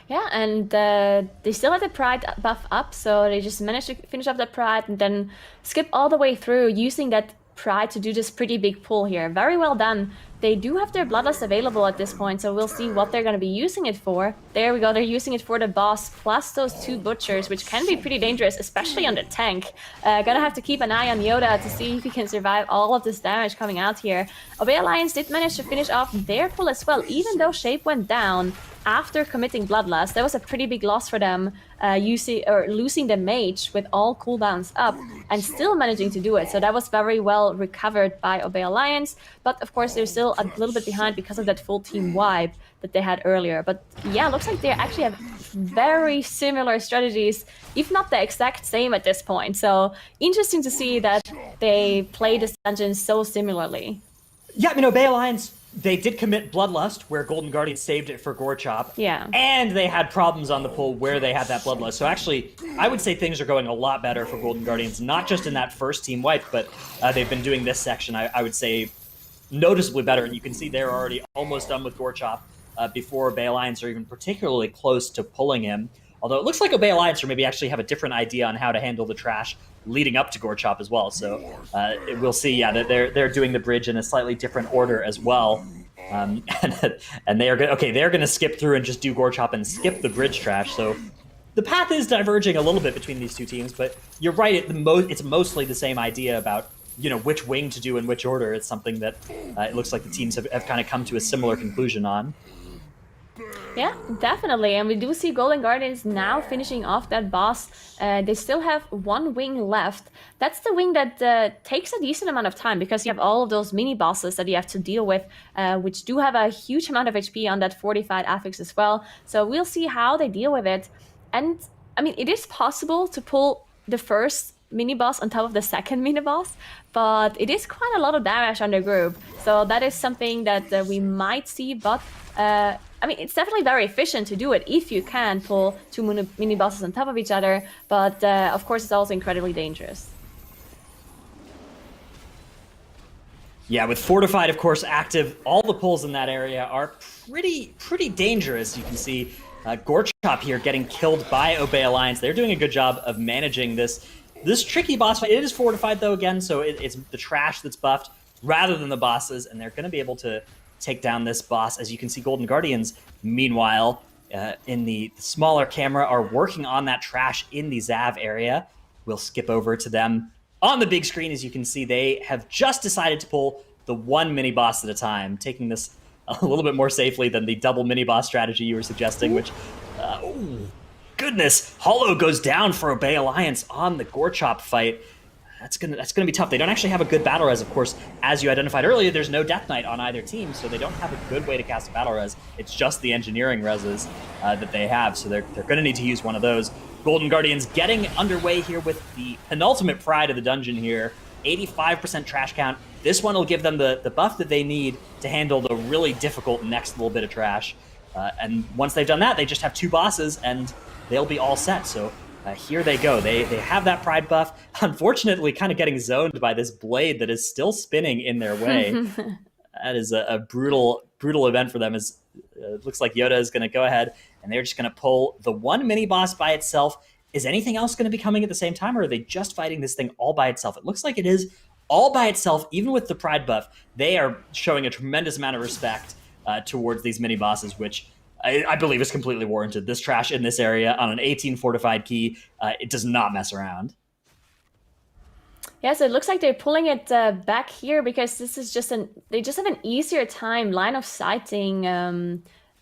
Yeah, and they still have the Pride buff up, so they just managed to finish up the Pride and then skip all the way through using that Pride to do this pretty big pull here. Very well done. They do have their Bloodlust available at this point, so we'll see what they're going to be using it for. There we go, they're using it for the boss, plus those two Butchers, which can be pretty dangerous, especially on the tank. Gonna have to keep an eye on Yoda to see if he can survive all of this damage coming out here. Obey Alliance did manage to finish off their pull as well, even though Shape went down after committing Bloodlust. That was a pretty big loss for them, losing the Mage with all cooldowns up and still managing to do it. So that was very well recovered by Obey Alliance, but of course they're still a little bit behind because of that full team wipe that they had earlier. But yeah, looks like they actually have very similar strategies, if not the exact same at this point. So interesting to see that they play this dungeon so similarly. Yeah, I mean, Obey Alliance, they did commit Bloodlust, where Golden Guardian saved it for Gorechop. Yeah. And they had problems on the pull where they had that Bloodlust. So actually, I would say things are going a lot better for Golden Guardians, not just in that first team wipe, but they've been doing this section, I would say, noticeably better. And you can see they're already almost done with Gorechop before Obey Alliance are even particularly close to pulling him. Although it looks like Obey Alliance or maybe actually have a different idea on how to handle the trash leading up to Gorechop as well. So we'll see, yeah, that they're doing the bridge in a slightly different order as well. And they're going to skip through and just do Gorechop and skip the bridge trash. So the path is diverging a little bit between these two teams, but you're right, it's mostly the same idea about, you know, which wing to do in which order. It's something that it looks like the teams have kind of come to a similar conclusion on. Yeah, definitely. And we do see Golden Guardians now finishing off that boss. They still have one wing left. That's the wing that takes a decent amount of time because you have all of those mini bosses that you have to deal with, which do have a huge amount of HP on that fortified affix as well. So we'll see how they deal with it. And I mean, it is possible to pull the first mini boss on top of the second mini boss, but it is quite a lot of damage on the group. So that is something that we might see, but I mean, it's definitely very efficient to do it if you can pull two mini bosses on top of each other, but of course it's also incredibly dangerous. Yeah, with Fortified, of course, active, all the pulls in that area are pretty dangerous. You can see Gorchop here getting killed by Obey Alliance. They're doing a good job of managing this tricky boss fight. It is Fortified, though, again, so it's the trash that's buffed rather than the bosses, and they're going to be able to take down this boss. As you can see, Golden Guardians, meanwhile, in the smaller camera, are working on that trash in the Zav area. We'll skip over to them. On the big screen, as you can see, they have just decided to pull the one mini-boss at a time, taking this a little bit more safely than the double mini-boss strategy you were suggesting, which, oh, goodness, Hollow goes down for Obey Alliance on the Gorchop fight. That's gonna be tough. They don't actually have a good battle res, of course. As you identified earlier, there's no Death Knight on either team, so they don't have a good way to cast a battle res. It's just the engineering reses that they have, so they're gonna need to use one of those. Golden Guardians getting underway here with the penultimate pride of the dungeon here. 85% trash count. This one will give them the buff that they need to handle the really difficult next little bit of trash. And once they've done that, they just have two bosses, and they'll be all set. So here they go. They have that pride buff. Unfortunately, kind of getting zoned by this blade that is still spinning in their way. That is a brutal event for them. As it looks like Yoda is going to go ahead, and they're just going to pull the one mini boss by itself. Is anything else going to be coming at the same time, or are they just fighting this thing all by itself? It looks like it is all by itself, even with the pride buff. They are showing a tremendous amount of respect towards these mini bosses, which I believe is completely warranted. This trash in this area on an 18 fortified key, it does not mess around. Yeah, so it looks like they're pulling it back here because this is they just have an easier time line of sighting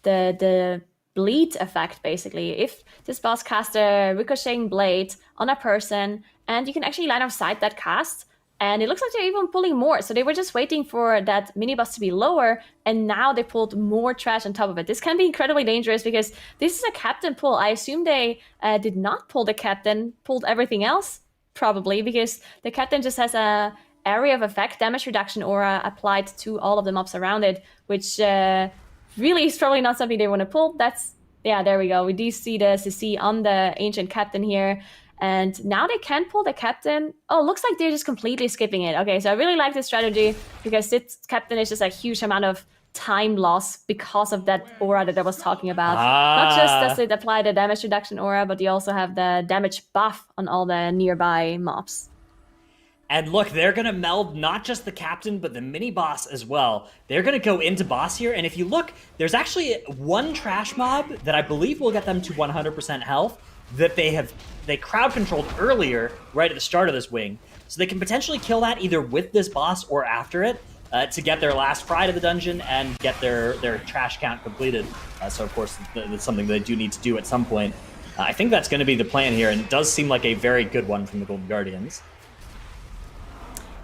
the bleed effect, basically. If this boss casts a ricocheting blade on a person, and you can actually line of sight that cast, and it looks like they're even pulling more. So they were just waiting for that mini boss to be lower, and now they pulled more trash on top of it. This can be incredibly dangerous because this is a captain pull. I assume they did not pull the captain, pulled everything else, probably, because the captain just has a area of effect damage reduction aura applied to all of the mobs around it, which really is probably not something they want to pull. Yeah, there we go. We do see the CC on the ancient captain here. And now they can pull the captain. Oh, looks like they're just completely skipping it. Okay, so I really like this strategy because this captain is just a huge amount of time loss because of that aura that I was talking about. Not just does it apply the damage reduction aura, but you also have the damage buff on all the nearby mobs. And look, they're going to meld not just the captain, but the mini-boss as well. They're going to go into boss here, and if you look, there's actually one trash mob that I believe will get them to 100% health that they crowd-controlled earlier, right at the start of this wing. So they can potentially kill that either with this boss or after it to get their last pride of the dungeon and get their trash count completed. So, of course, that's something they do need to do at some point. I think that's going to be the plan here, and it does seem like a very good one from the Golden Guardians.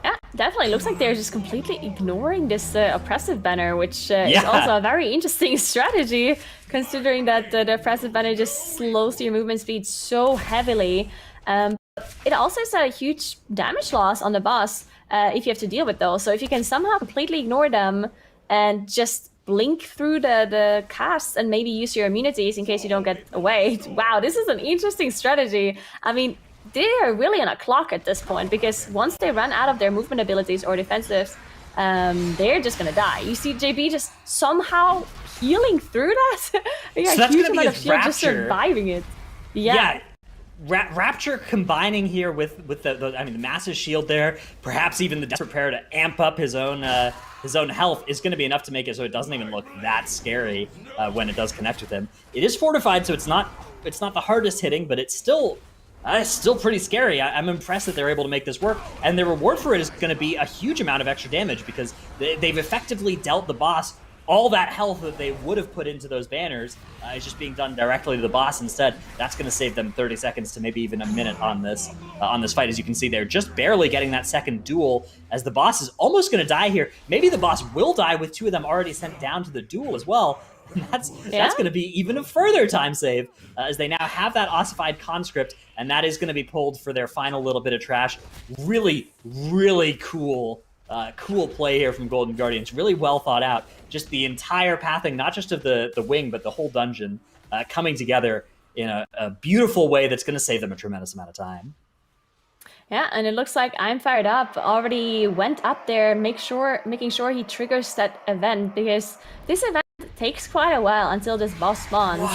Yeah, definitely. Looks like they're just completely ignoring this oppressive banner, which is also a very interesting strategy, considering that the oppressive banner just slows your movement speed so heavily. It also is a huge damage loss on the boss if you have to deal with those. So if you can somehow completely ignore them and just blink through the casts and maybe use your immunities in case you don't get away. Wow, this is an interesting strategy. I mean, they are really on a clock at this point because once they run out of their movement abilities or defensives, they're just gonna die. You see JB just somehow healing through that. So that's huge gonna be amount of his shield Rapture. Just surviving it. Yeah. Rapture combining here with the massive shield there, perhaps even the desperate prayer to amp up his own health is going to be enough to make it so it doesn't even look that scary when it does connect with him. It is fortified, so it's not the hardest hitting, but it's still pretty scary. I'm impressed that they're able to make this work, and the reward for it is going to be a huge amount of extra damage because they've effectively dealt the boss all that health that they would have put into those banners is just being done directly to the boss instead. That's going to save them 30 seconds to maybe even a minute on this fight. As you can see, they're just barely getting that second duel as the boss is almost going to die here. Maybe the boss will die with 2 of them already sent down to the duel as well. That's going to be even a further time save as they now have that ossified conscript, and that is going to be pulled for their final little bit of trash. Really, really cool play here from Golden Guardians. Really well thought out. Just the entire pathing, not just of the wing, but the whole dungeon coming together in a beautiful way that's going to save them a tremendous amount of time. Yeah, and it looks like I'm Fired Up already went up there, making sure he triggers that event, because this event takes quite a while until this boss spawns.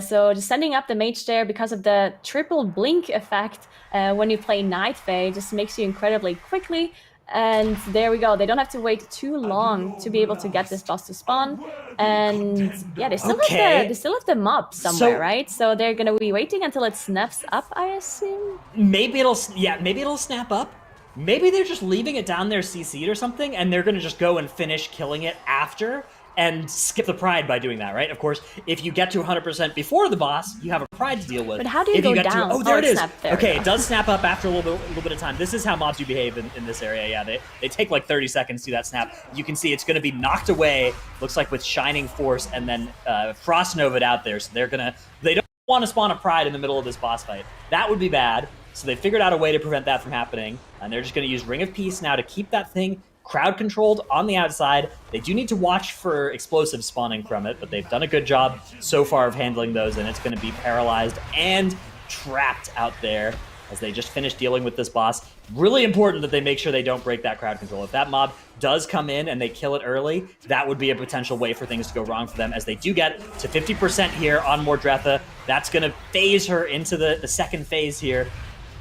So just sending up the mage there because of the triple blink effect when you play Night Fae just makes you incredibly quickly. And there we go. They don't have to wait too long to be able to get this boss to spawn. And yeah, they still have the mob somewhere, right? So they're gonna be waiting until it snaps up, I assume. Maybe it'll snap up. Maybe they're just leaving it down there CC'd or something, and they're gonna just go and finish killing it after and skip the pride by doing that, right? Of course, if you get to 100% before the boss, you have a pride to deal with. But how do you go down? Oh, there it is. Okay, it does snap up after a little bit of time. This is how mobs do behave in this area. Yeah, they take like 30 seconds to do that snap. You can see it's going to be knocked away, looks like with Shining Force, and then Frost Nova'd out there. So they don't want to spawn a pride in the middle of this boss fight. That would be bad. So they figured out a way to prevent that from happening, and they're just going to use Ring of Peace now to keep that thing crowd controlled on the outside. They do need to watch for explosives spawning from it, but they've done a good job so far of handling those, and it's going to be paralyzed and trapped out there as they just finished dealing with this boss. Really important that they make sure they don't break that crowd control. If that mob does come in and they kill it early, that would be a potential way for things to go wrong for them, as they do get to 50% here on Mordretha. That's going to phase her into the second phase here.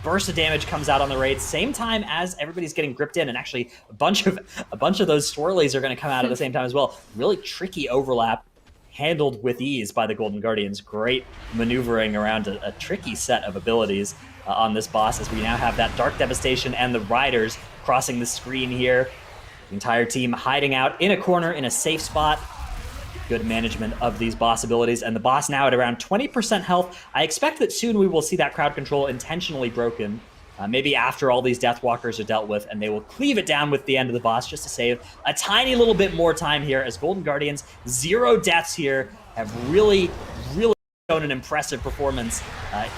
Burst of damage comes out on the raid, same time as everybody's getting gripped in, and actually a bunch of those swirlies are going to come out at the same time as well. Really tricky overlap, handled with ease by the Golden Guardians. Great maneuvering around a tricky set of abilities on this boss, as we now have that Dark Devastation and the Riders crossing the screen here. The entire team hiding out in a corner in a safe spot. Good management of these boss abilities, and the boss now at around 20% health. I expect that soon we will see that crowd control intentionally broken, maybe after all these Deathwalkers are dealt with, and they will cleave it down with the end of the boss just to save a tiny little bit more time here, as Golden Guardians, 0 deaths here, have really, really shown an impressive performance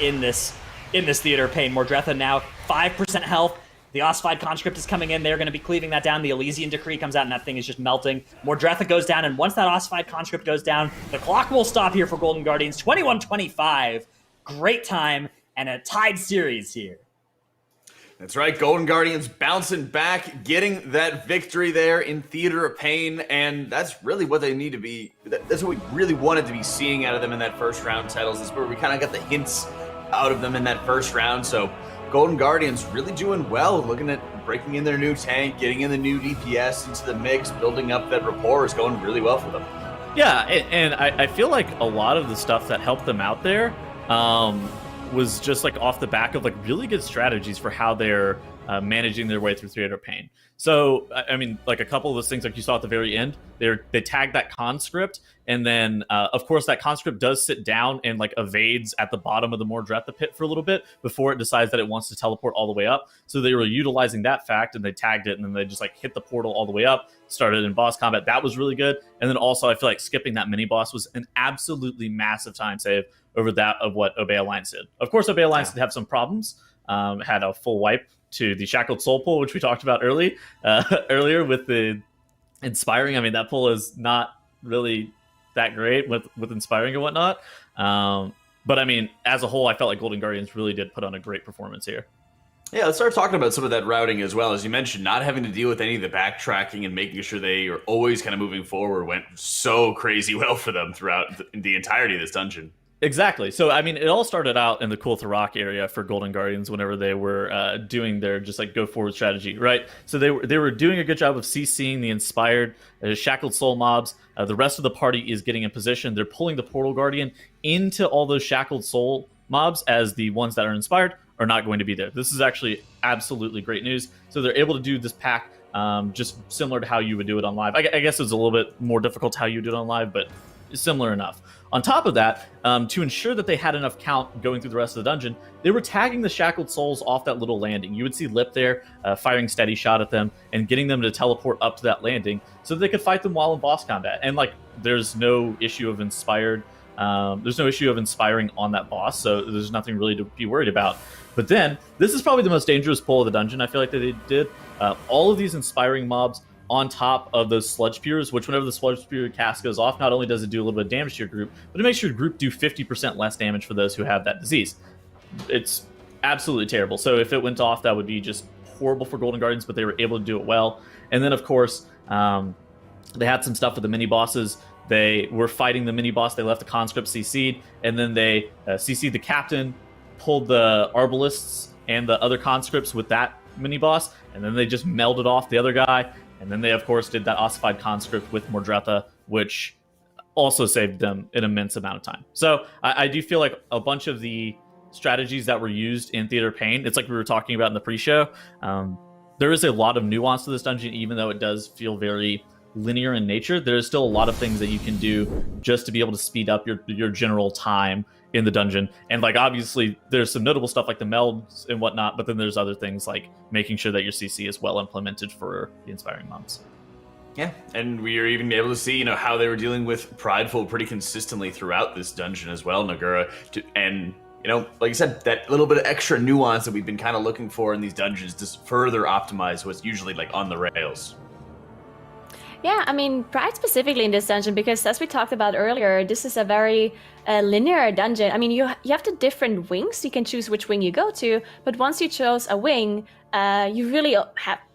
in this Theater of Pain. Mordretha now 5% health. The Ossified Conscript is coming in. They're going to be cleaving that down. The Elysian Decree comes out, and that thing is just melting. Mordretha goes down, and once that Ossified Conscript goes down, the clock will stop here for Golden Guardians. 21-25. Great time, and a tied series here. That's right, Golden Guardians bouncing back, getting that victory there in Theater of Pain, and that's really what they need to be. That's what we really wanted to be seeing out of them in that first round titles. This is where we kind of got the hints out of them in that first round, so Golden Guardians really doing well, looking at breaking in their new tank, getting in the new DPS into the mix, building up that rapport is going really well for them. Yeah, and I feel like a lot of the stuff that helped them out there was just like off the back of like really good strategies for how they're managing their way through Theater of Pain. So, I mean, like a couple of those things like you saw at the very end, they tagged that conscript, and then, of course, that conscript does sit down and like evades at the bottom of the Mordretha pit for a little bit before it decides that it wants to teleport all the way up. So they were utilizing that fact, and they tagged it, and then they just like hit the portal all the way up, started in boss combat. That was really good. And then also, I feel like skipping that mini boss was an absolutely massive time save over that of what Obey Alliance did. Of course, Obey Alliance did have some problems, had a full wipe to the Shackled Soul pull, which we talked about earlier with the Inspiring. I mean, that pull is not really that great with Inspiring and whatnot. But I mean, as a whole, I felt like Golden Guardians really did put on a great performance here. Yeah, let's start talking about some of that routing as well. As you mentioned, not having to deal with any of the backtracking and making sure they are always kind of moving forward went so crazy well for them throughout the entirety of this dungeon. Exactly. So, I mean, it all started out in the Kultha Rock area for Golden Guardians whenever they were doing their just like go forward strategy, right? So they were doing a good job of CCing the inspired Shackled Soul mobs. The rest of the party is getting in position. They're pulling the Portal Guardian into all those Shackled Soul mobs, as the ones that are inspired are not going to be there. This is actually absolutely great news. So they're able to do this pack just similar to how you would do it on live. I guess it was a little bit more difficult how you do it on live, but similar enough. On top of that, to ensure that they had enough count going through the rest of the dungeon, they were tagging the shackled souls off that little landing. You would see Lip there firing steady shot at them and getting them to teleport up to that landing so that they could fight them while in boss combat. And like, there's no issue of inspired. There's no issue of inspiring on that boss, so there's nothing really to be worried about. But then, this is probably the most dangerous pull of the dungeon, I feel like, that they did. All of these inspiring mobs on top of those sludge spears, which whenever the sludge spear cast goes off, not only does it do a little bit of damage to your group, but it makes your group do 50% less damage for those who have that disease. It's absolutely terrible. So if it went off, that would be just horrible for Golden Guardians, but they were able to do it well. And then, of course, they had some stuff with the mini-bosses. They were fighting the mini-boss. They left the conscript CC'd, and then they CC'd the captain, pulled the arbalists and the other conscripts with that mini-boss, and then they just melded off the other guy. And then they, of course, did that ossified conscript with Mordretha, which also saved them an immense amount of time. So I do feel like a bunch of the strategies that were used in Theater of Pain, it's like we were talking about in the pre-show, there is a lot of nuance to this dungeon, even though it does feel very linear in nature. There's still a lot of things that you can do just to be able to speed up your general time in the dungeon. And like, obviously there's some notable stuff like the melds and whatnot, but then there's other things like making sure that your CC is well implemented for the inspiring mobs. Yeah, and we are even able to see, how they were dealing with Prideful pretty consistently throughout this dungeon as well, Nagura. And, like I said, that little bit of extra nuance that we've been kind of looking for in these dungeons to further optimize what's usually like on the rails. Yeah, I mean, Pride specifically in this dungeon, because as we talked about earlier, this is a very linear dungeon. I mean, you have the different wings. You can choose which wing you go to, but once you chose a wing, you really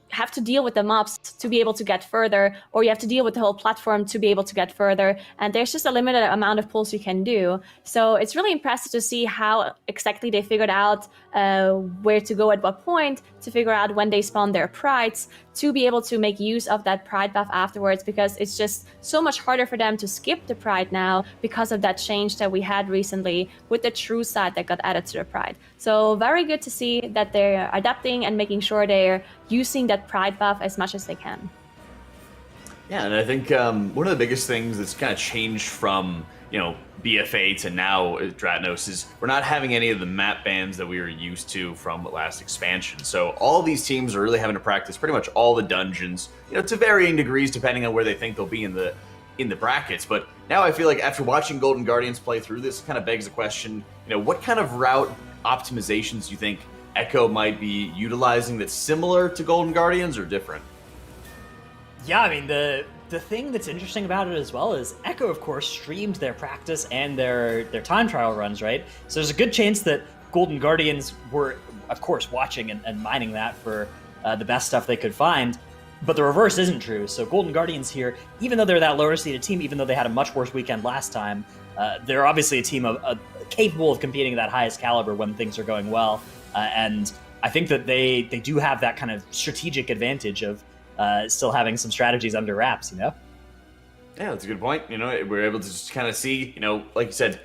have to deal with the mobs to be able to get further, or you have to deal with the whole platform to be able to get further, and there's just a limited amount of pulls you can do. So it's really impressive to see how exactly they figured out where to go at what point, to figure out when they spawn their prides, to be able to make use of that pride buff afterwards, because it's just so much harder for them to skip the pride now because of that change that we had recently with the true side that got added to the pride. So very good to see that they're adapting and making sure they're using that pride buff as much as they can. Yeah, and I think one of the biggest things that's kind of changed from BFA to now Dratnos is we're not having any of the map bans that we were used to from the last expansion. So all these teams are really having to practice pretty much all the dungeons, to varying degrees depending on where they think they'll be in the brackets. But now I feel like after watching Golden Guardians play through this, it kind of begs the question, what kind of route optimizations do you think Echo might be utilizing that's similar to Golden Guardians or different? Yeah, I mean, the thing that's interesting about it as well is Echo, of course, streamed their practice and their time trial runs, right? So there's a good chance that Golden Guardians were, of course, watching and mining that for the best stuff they could find. But the reverse isn't true. So Golden Guardians here, even though they're that lower seeded team, even though they had a much worse weekend last time, they're obviously a team capable of competing at that highest caliber when things are going well. And I think that they do have that kind of strategic advantage of still having some strategies under wraps, Yeah, that's a good point. We're able to just kind of see, like you said,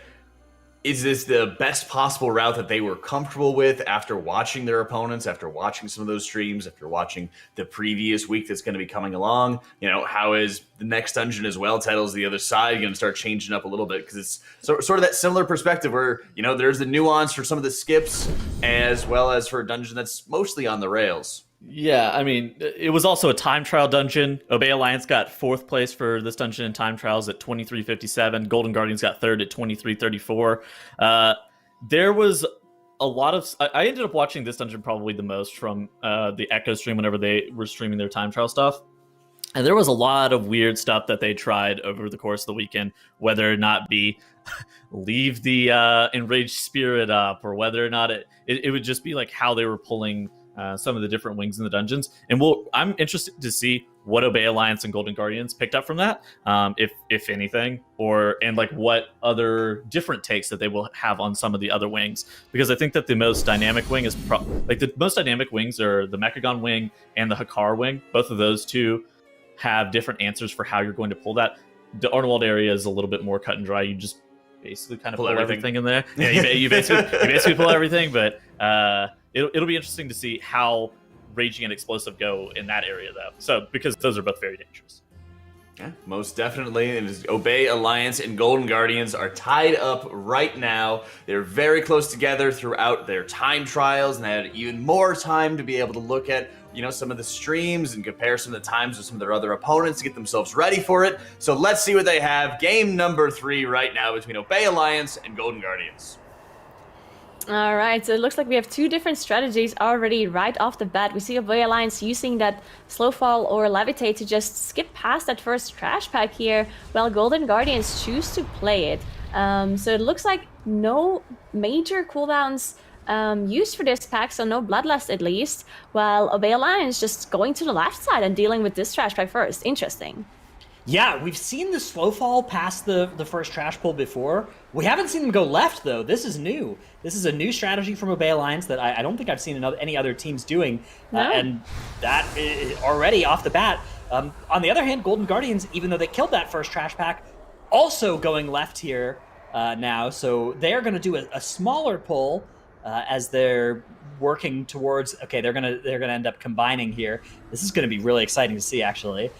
is this the best possible route that they were comfortable with after watching their opponents, after watching some of those streams, after watching the previous week that's going to be coming along? How is the next dungeon as well, titles the other side, going to start changing up a little bit? Because it's sort of that similar perspective where, there's the nuance for some of the skips as well as for a dungeon that's mostly on the rails. Yeah, I mean, it was also a time trial dungeon. Obey Alliance got 4th place for this dungeon in time trials at 23:57. Golden Guardians got 3rd at 23:34. There was a lot of... I ended up watching this dungeon probably the most from the Echo stream whenever they were streaming their time trial stuff. And there was a lot of weird stuff that they tried over the course of the weekend, whether or not be leave the enraged spirit up, or whether or not it would just be like how they were pulling some of the different wings in the dungeons. And I'm interested to see what Obey Alliance and Golden Guardians picked up from that, if anything, and like what other different takes that they will have on some of the other wings. Because I think that the most dynamic wing is the most dynamic wings are the Mechagon wing and the Hakar wing. Both of those two have different answers for how you're going to pull that. The Arnwald area is a little bit more cut and dry. You just basically kind of pull everything in there. Yeah, you basically pull everything, but it'll be interesting to see how Raging and Explosive go in that area, though. So, because those are both very dangerous. Yeah, most definitely. And Obey Alliance and Golden Guardians are tied up right now. They're very close together throughout their time trials, and they had even more time to be able to look at, some of the streams and compare some of the times with some of their other opponents to get themselves ready for it. So let's see what they have. Game number 3 right now between Obey Alliance and Golden Guardians. All right, so it looks like we have 2 different strategies already right off the bat. We see Obey Alliance using that Slow Fall or Levitate to just skip past that first trash pack here, while Golden Guardians choose to play it. So it looks like no major cooldowns used for this pack, so no Bloodlust at least, while Obey Alliance just going to the left side and dealing with this trash pack first. Interesting. Yeah, we've seen the slow fall past the first trash pull before. We haven't seen them go left, though. This is new. This is a new strategy from Obey Alliance that I don't think I've seen any other teams doing. No. And that is already off the bat. On the other hand, Golden Guardians, even though they killed that first trash pack, also going left here now. So they're going to do a smaller pull as they're working towards... Okay, they're gonna end up combining here. This is going to be really exciting to see, actually.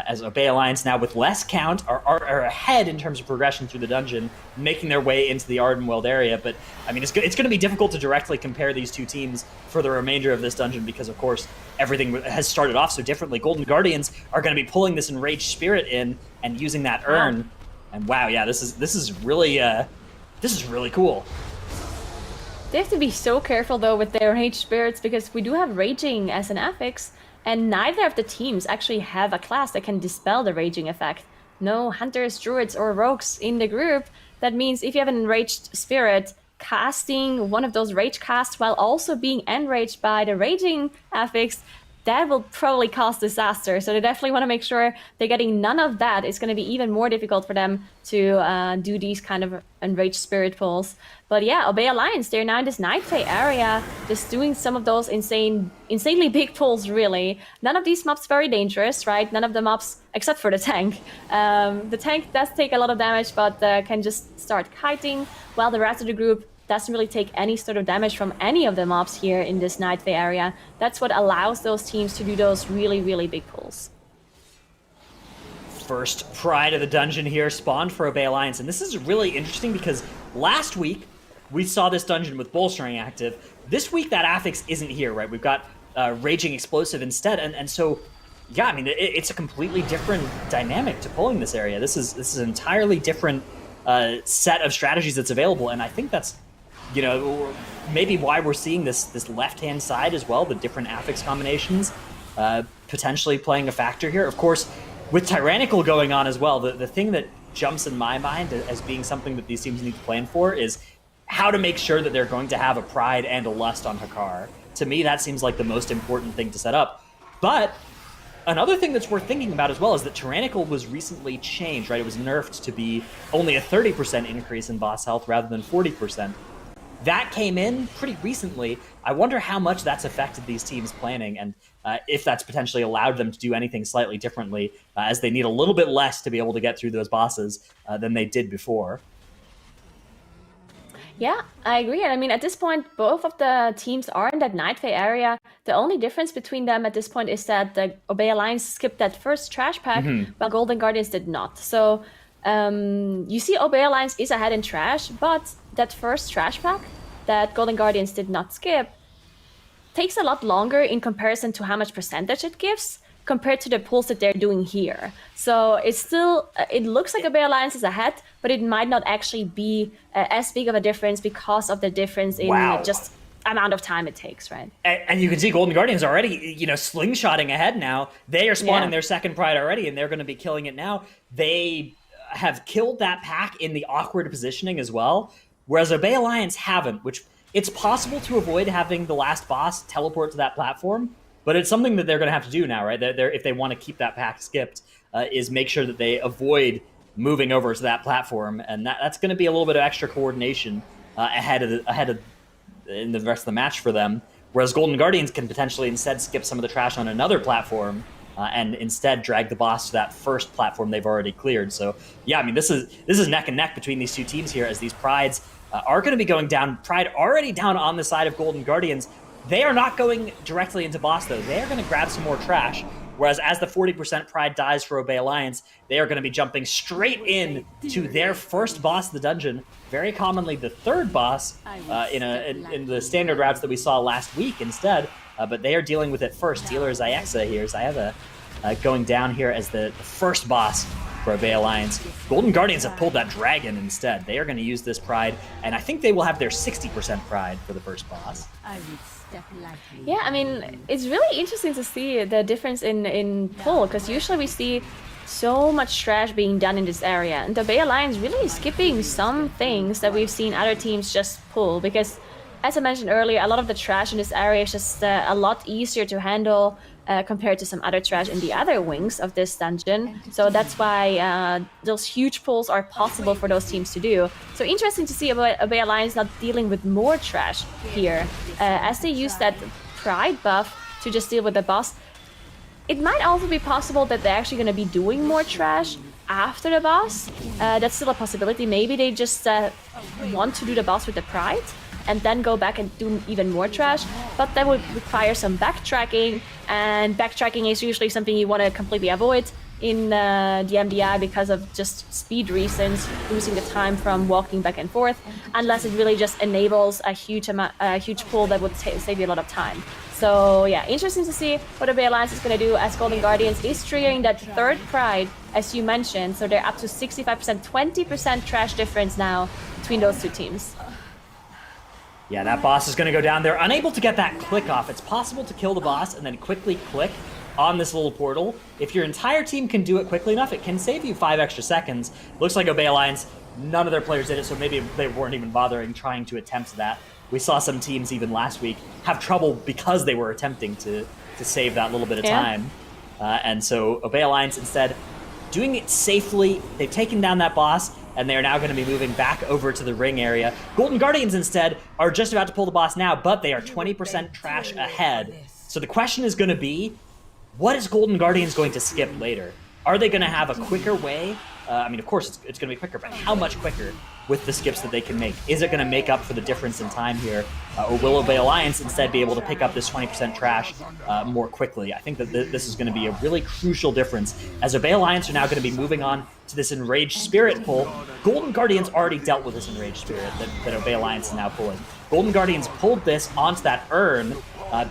As Obey Alliance now with less count are ahead in terms of progression through the dungeon, making their way into the Ardenweld area. But, I mean, it's going to be difficult to directly compare these two teams for the remainder of this dungeon because, of course, everything has started off so differently. Golden Guardians are going to be pulling this Enraged Spirit in and using that urn. Wow. And wow, yeah, this is really cool. They have to be so careful, though, with their Enraged Spirits because we do have Raging as an affix. And neither of the teams actually have a class that can dispel the Raging effect. No Hunters, Druids, or Rogues in the group. That means if you have an Enraged Spirit, casting one of those Rage casts while also being enraged by the Raging affix, that will probably cause disaster. So they definitely want to make sure they're getting none of that. It's going to be even more difficult for them to do these kind of Enraged Spirit pulls. But yeah, Obey Alliance, they're now in this Night Fae area, just doing some of those insanely big pulls, really. None of these mobs very dangerous, right? None of the mobs, except for the tank. The tank does take a lot of damage, but can just start kiting, while the rest of the group doesn't really take any sort of damage from any of the mobs here in this Night Fae area. That's what allows those teams to do those really, really big pulls. First Pride of the Dungeon here spawned for Obey Alliance, and this is really interesting because last week we saw this dungeon with Bolstering active. This week that affix isn't here, right? We've got Raging Explosive instead, and so yeah, I mean it's a completely different dynamic to pulling this area. This is an entirely different set of strategies that's available, and I think that's maybe why we're seeing this left-hand side as well, the different affix combinations potentially playing a factor here. Of course, with Tyrannical going on as well, the thing that jumps in my mind as being something that these teams need to plan for is how to make sure that they're going to have a Pride and a Lust on Hakar. To me, that seems like the most important thing to set up. But another thing that's worth thinking about as well is that Tyrannical was recently changed, right? It was nerfed to be only a 30% increase in boss health rather than 40%. That came in pretty recently. I wonder how much that's affected these teams' planning and if that's potentially allowed them to do anything slightly differently as they need a little bit less to be able to get through those bosses than they did before. Yeah, I agree. And I mean, at this point, both of the teams are in that Night Fae area. The only difference between them at this point is that the Obey Alliance skipped that first trash pack, while Golden Guardians did not. So you see Obey Alliance is ahead in trash, but that first trash pack that Golden Guardians did not skip takes a lot longer in comparison to how much percentage it gives compared to the pulls that they're doing here. So it's still, it looks like Obey Alliance is ahead, but it might not actually be as big of a difference because of the difference in just amount of time it takes, right? And you can see Golden Guardians already, slingshotting ahead now. They are spawning their second Pride already, and they're going to be killing it now. They have killed that pack in the awkward positioning as well, whereas Obey Alliance haven't, which it's possible to avoid having the last boss teleport to that platform, but it's something that they're going to have to do now, right? If they want to keep that pack skipped, is make sure that they avoid moving over to that platform, and that's going to be a little bit of extra coordination ahead of in the rest of the match for them. Whereas Golden Guardians can potentially instead skip some of the trash on another platform and instead drag the boss to that first platform they've already cleared. So yeah, I mean this is neck and neck between these two teams here as these Prides are going to be going down. Pride already down on the side of Golden Guardians. They are not going directly into boss, though. They are going to grab some more trash. Whereas as the 40% pride dies for Obey Alliance, they are going to be jumping straight in to their first boss of the dungeon, very commonly the third boss in the standard routes that we saw last week instead. But they are dealing with it first. Dealer Zayaxa here. Zayaxa going down here as the first boss for Obey Alliance. Golden Guardians have pulled that dragon instead. They are going to use this pride, and I think they will have their 60% pride for the first boss. Yeah, I mean, it's really interesting to see the difference in pull, because usually we see so much trash being done in this area, and the Obey Alliance really is skipping some things that we've seen other teams just pull, because as I mentioned earlier, a lot of the trash in this area is just a lot easier to handle compared to some other trash in the other wings of this dungeon. So that's why those huge pulls are possible for those teams to do. So interesting to see about Obey Alliance not dealing with more trash here. As they use that pride buff to just deal with the boss, it might also be possible that they're actually going to be doing more trash after the boss. That's still a possibility. Maybe they just want to do the boss with the pride and then go back and do even more trash, but that would require some backtracking, and backtracking is usually something you want to completely avoid in the MDI because of just speed reasons, losing the time from walking back and forth, unless it really just enables a huge pull that would save you a lot of time. So yeah, interesting to see what Obey Alliance is going to do, as Golden Guardians is triggering that third pride, as you mentioned, so they're up to 65%, 20% trash difference now between those two teams. Yeah, that boss is going to go down. They're unable to get that click off. It's possible to kill the boss and then quickly click on this little portal. If your entire team can do it quickly enough, it can save you 5 extra seconds. Looks like Obey Alliance, none of their players did it, so maybe they weren't even bothering trying to attempt that. We saw some teams even last week have trouble because they were attempting to save that little bit of time. And so Obey Alliance instead doing it safely. They've taken down that boss, and they are now going to be moving back over to the ring area. Golden Guardians instead are just about to pull the boss now, but they are 20% trash ahead. So the question is going to be, what is Golden Guardians going to skip later? Are they going to have a quicker way? I mean, of course, it's going to be quicker, but how much quicker with the skips that they can make? Is it going to make up for the difference in time here? Or will Obey Alliance instead be able to pick up this 20% trash more quickly? I think that this is going to be a really crucial difference, as Obey Alliance are now going to be moving on to this Enraged Spirit pull. Golden Guardians already dealt with this Enraged Spirit that Obey Alliance is now pulling. Golden Guardians pulled this onto that urn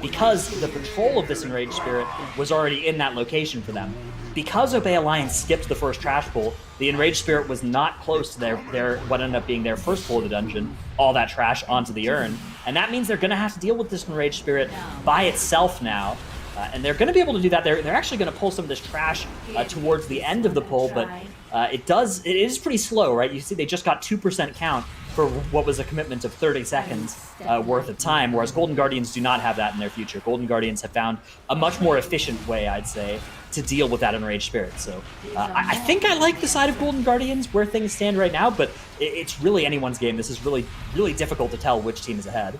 because the patrol of this Enraged Spirit was already in that location for them. Because Obey Alliance skipped the first trash pull, the Enraged Spirit was not close to their what ended up being their first pull of the dungeon, all that trash onto the urn. And that means they're going to have to deal with this Enraged Spirit by itself now. And they're going to be able to do that. They're actually going to pull some of this trash towards the end of the pull, but it is pretty slow, right? You see they just got 2% count for what was a commitment of 30 seconds worth of time, whereas Golden Guardians do not have that in their future. Golden Guardians have found a much more efficient way, I'd say, to deal with that Enraged Spirit. So I think I like the side of Golden Guardians where things stand right now, but it's really anyone's game. This is really, really difficult to tell which team is ahead.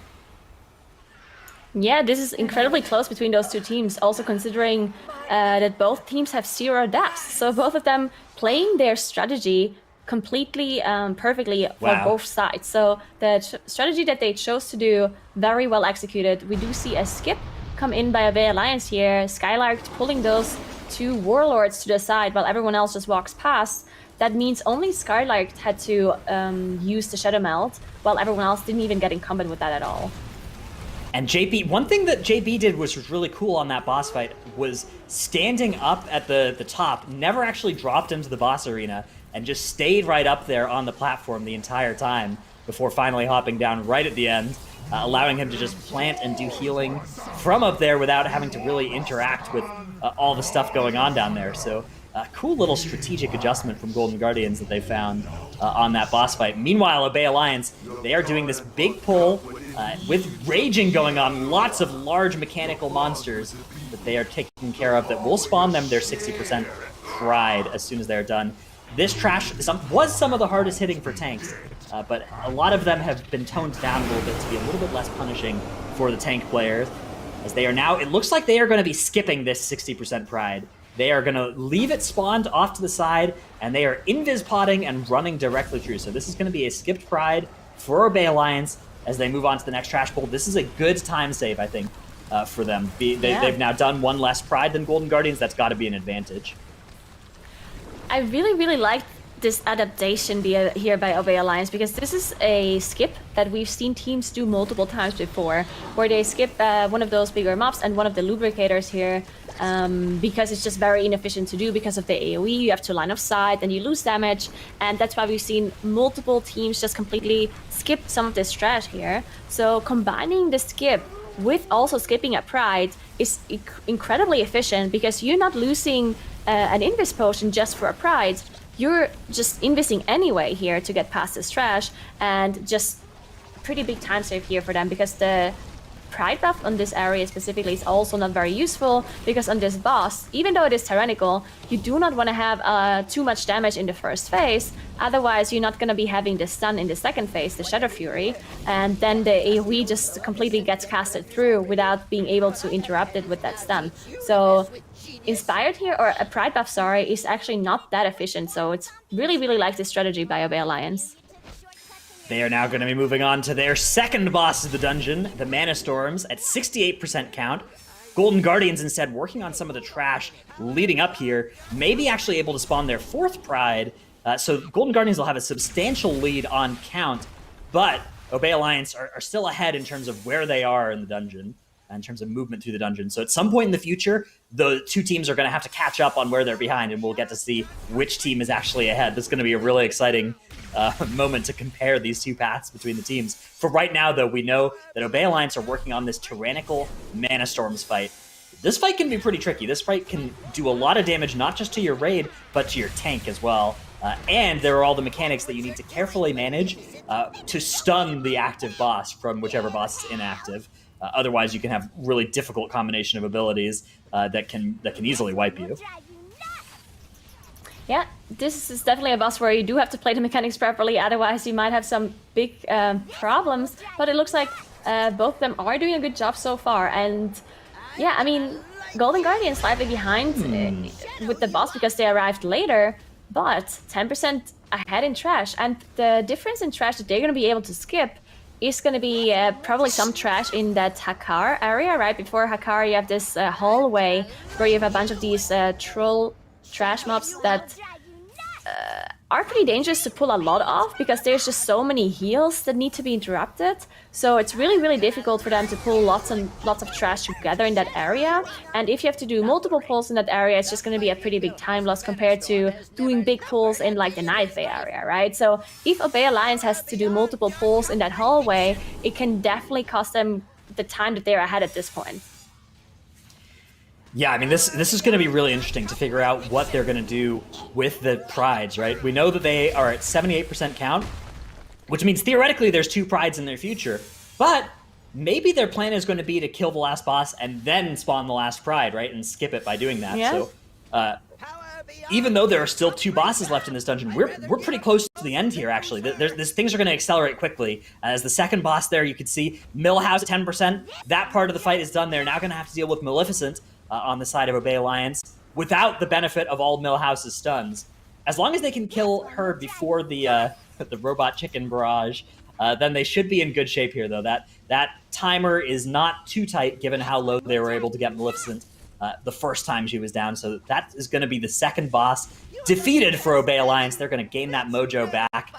Yeah, this is incredibly close between those two teams, also considering that both teams have 0 deaths. So both of them playing their strategy completely perfectly for both sides. So the strategy that they chose to do, very well executed. We do see a skip come in by Obey Alliance here. Skylark pulling those 2 warlords to the side while everyone else just walks past. That means only Skylark had to use the Shadow Melt, while everyone else didn't even get in combat with that at all. And JB, one thing that JB did which was really cool on that boss fight was standing up at the top, never actually dropped into the boss arena, and just stayed right up there on the platform the entire time before finally hopping down right at the end, allowing him to just plant and do healing from up there without having to really interact with all the stuff going on down there. So a cool little strategic adjustment from Golden Guardians that they found on that boss fight. Meanwhile, Obey Alliance, they are doing this big pull with raging going on, lots of large mechanical monsters that they are taking care of that will spawn them their 60% pride as soon as they're done. This trash was some of the hardest hitting for tanks, but a lot of them have been toned down a little bit to be a little bit less punishing for the tank players, as they are now, it looks like they are going to be skipping this 60% pride. They are going to leave it spawned off to the side, and they are invis-podding and running directly through. So this is going to be a skipped pride for Obey Alliance. as they move on to the next trash pool. This is a good time save, I think, for them. They've now done one less Pride than Golden Guardians. That's got to be an advantage. I really, really like this adaptation here by Obey Alliance, because this is a skip that we've seen teams do multiple times before, where they skip one of those bigger mobs and one of the lubricators here, because it's just very inefficient to do because of the AoE. You have to line of sight and you lose damage, and that's why we've seen multiple teams just completely skip some of this trash here. So combining the skip with also skipping a Pride is incredibly efficient, because you're not losing an Invis potion just for a Pride. You're just investing anyway here to get past this trash, and just pretty big time save here for them, because the Pride buff on this area specifically is also not very useful, because on this boss, even though it is tyrannical, you do not want to have too much damage in the first phase, otherwise you're not going to be having the stun in the second phase, the Shadow Fury, and then the AoE just completely gets casted through without being able to interrupt it with that stun. So Inspired here, or a Pride buff, sorry, is actually not that efficient, so it's really, really like this strategy by Obey Alliance. They are now going to be moving on to their second boss of the dungeon, the Mana Storms, at 68% count. Golden Guardians instead working on some of the trash leading up here, maybe actually able to spawn their fourth Pride, so Golden Guardians will have a substantial lead on count, but Obey Alliance are still ahead in terms of where they are in the dungeon, in terms of movement through the dungeon. So at some point in the future, the two teams are going to have to catch up on where they're behind, and we'll get to see which team is actually ahead. This is going to be a really exciting moment to compare these two paths between the teams. For right now, though, we know that Obey Alliance are working on this tyrannical Mana Storms fight. This fight can be pretty tricky. This fight can do a lot of damage, not just to your raid, but to your tank as well. And there are all the mechanics that you need to carefully manage to stun the active boss from whichever boss is inactive. Otherwise, you can have really difficult combination of abilities that can easily wipe you. Yeah, this is definitely a boss where you do have to play the mechanics properly, otherwise you might have some big problems. But it looks like both of them are doing a good job so far. And yeah, I mean, Golden Guardian slightly behind with the boss because they arrived later, but 10% ahead in trash. And the difference in trash that they're going to be able to skip is going to be probably some trash in that Hakar area. Right before Hakar, you have this hallway where you have a bunch of these troll trash mobs that are pretty dangerous to pull a lot of, because there's just so many heals that need to be interrupted. So it's really, really difficult for them to pull lots and lots of trash together in that area. And if you have to do multiple pulls in that area, it's just going to be a pretty big time loss compared to doing big pulls in like the Night Bay area, right? So if Obey Alliance has to do multiple pulls in that hallway, it can definitely cost them the time that they're ahead at this point. Yeah, I mean, this is going to be really interesting to figure out what they're going to do with the Prides, right? We know that they are at 78% count, which means theoretically there's two Prides in their future, but maybe their plan is going to be to kill the last boss and then spawn the last Pride, right? And skip it by doing that. Yeah. So even though there are still two bosses left in this dungeon, we're pretty close to the end here, actually. Things are going to accelerate quickly. As the second boss there, you can see Millhouse at 10%. That part of the fight is done. They're now going to have to deal with Maleficent on the side of Obey Alliance without the benefit of all Millhouse's stuns. As long as they can kill her before the robot chicken barrage, then they should be in good shape here, though. That timer is not too tight, given how low they were able to get Maleficent the first time she was down. So that is going to be the second boss defeated for Obey Alliance. They're going to gain that mojo back,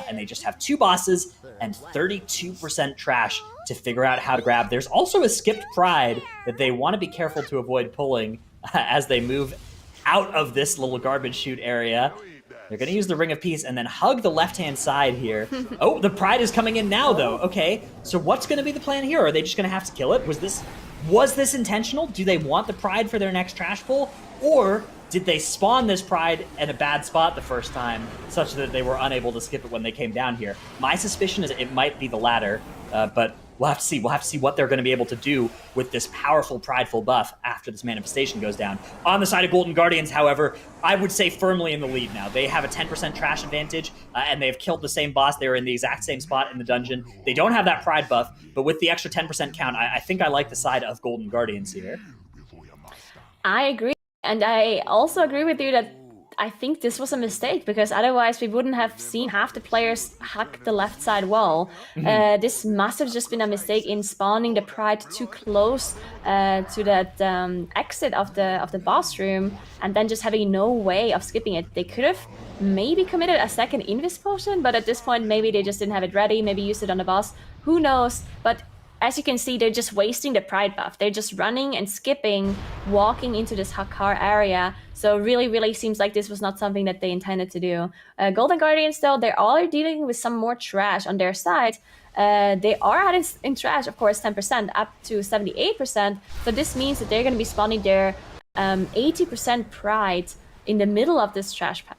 and they just have two bosses and 32% trash to figure out how to grab. There's also a skipped Pride that they want to be careful to avoid pulling as they move out of this little garbage chute area. They're going to use the Ring of Peace and then hug the left-hand side here. Oh, the Pride is coming in now, though. Okay, so what's going to be the plan here? Are they just going to have to kill it? Was this intentional? Do they want the Pride for their next trash pull? Or did they spawn this Pride at a bad spot the first time, such that they were unable to skip it when they came down here? My suspicion is it might be the latter, but we'll have to see. We'll have to see what they're going to be able to do with this powerful Prideful buff after this manifestation goes down. On the side of Golden Guardians, however, I would say firmly in the lead now. They have a 10% trash advantage, and they've killed the same boss. They were in the exact same spot in the dungeon. They don't have that Pride buff, but with the extra 10% count, I think I like the side of Golden Guardians here. I agree. And I also agree with you that I think this was a mistake, because otherwise we wouldn't have seen half the players hack the left side wall. This must have just been a mistake in spawning the Pride too close to that exit of the boss room, and then just having no way of skipping it. They could have maybe committed a second Invis potion, but at this point maybe they just didn't have it ready, maybe used it on the boss. Who knows? But as you can see, they're just wasting the Pride buff. They're just running and skipping, walking into this Hakar area. So really seems like this was not something that they intended to do. Golden Guardians, though, they're all dealing with some more trash on their side. They are adding in trash, of course, 10%, up to 78%. So this means that they're going to be spawning their 80% Pride in the middle of this trash pack.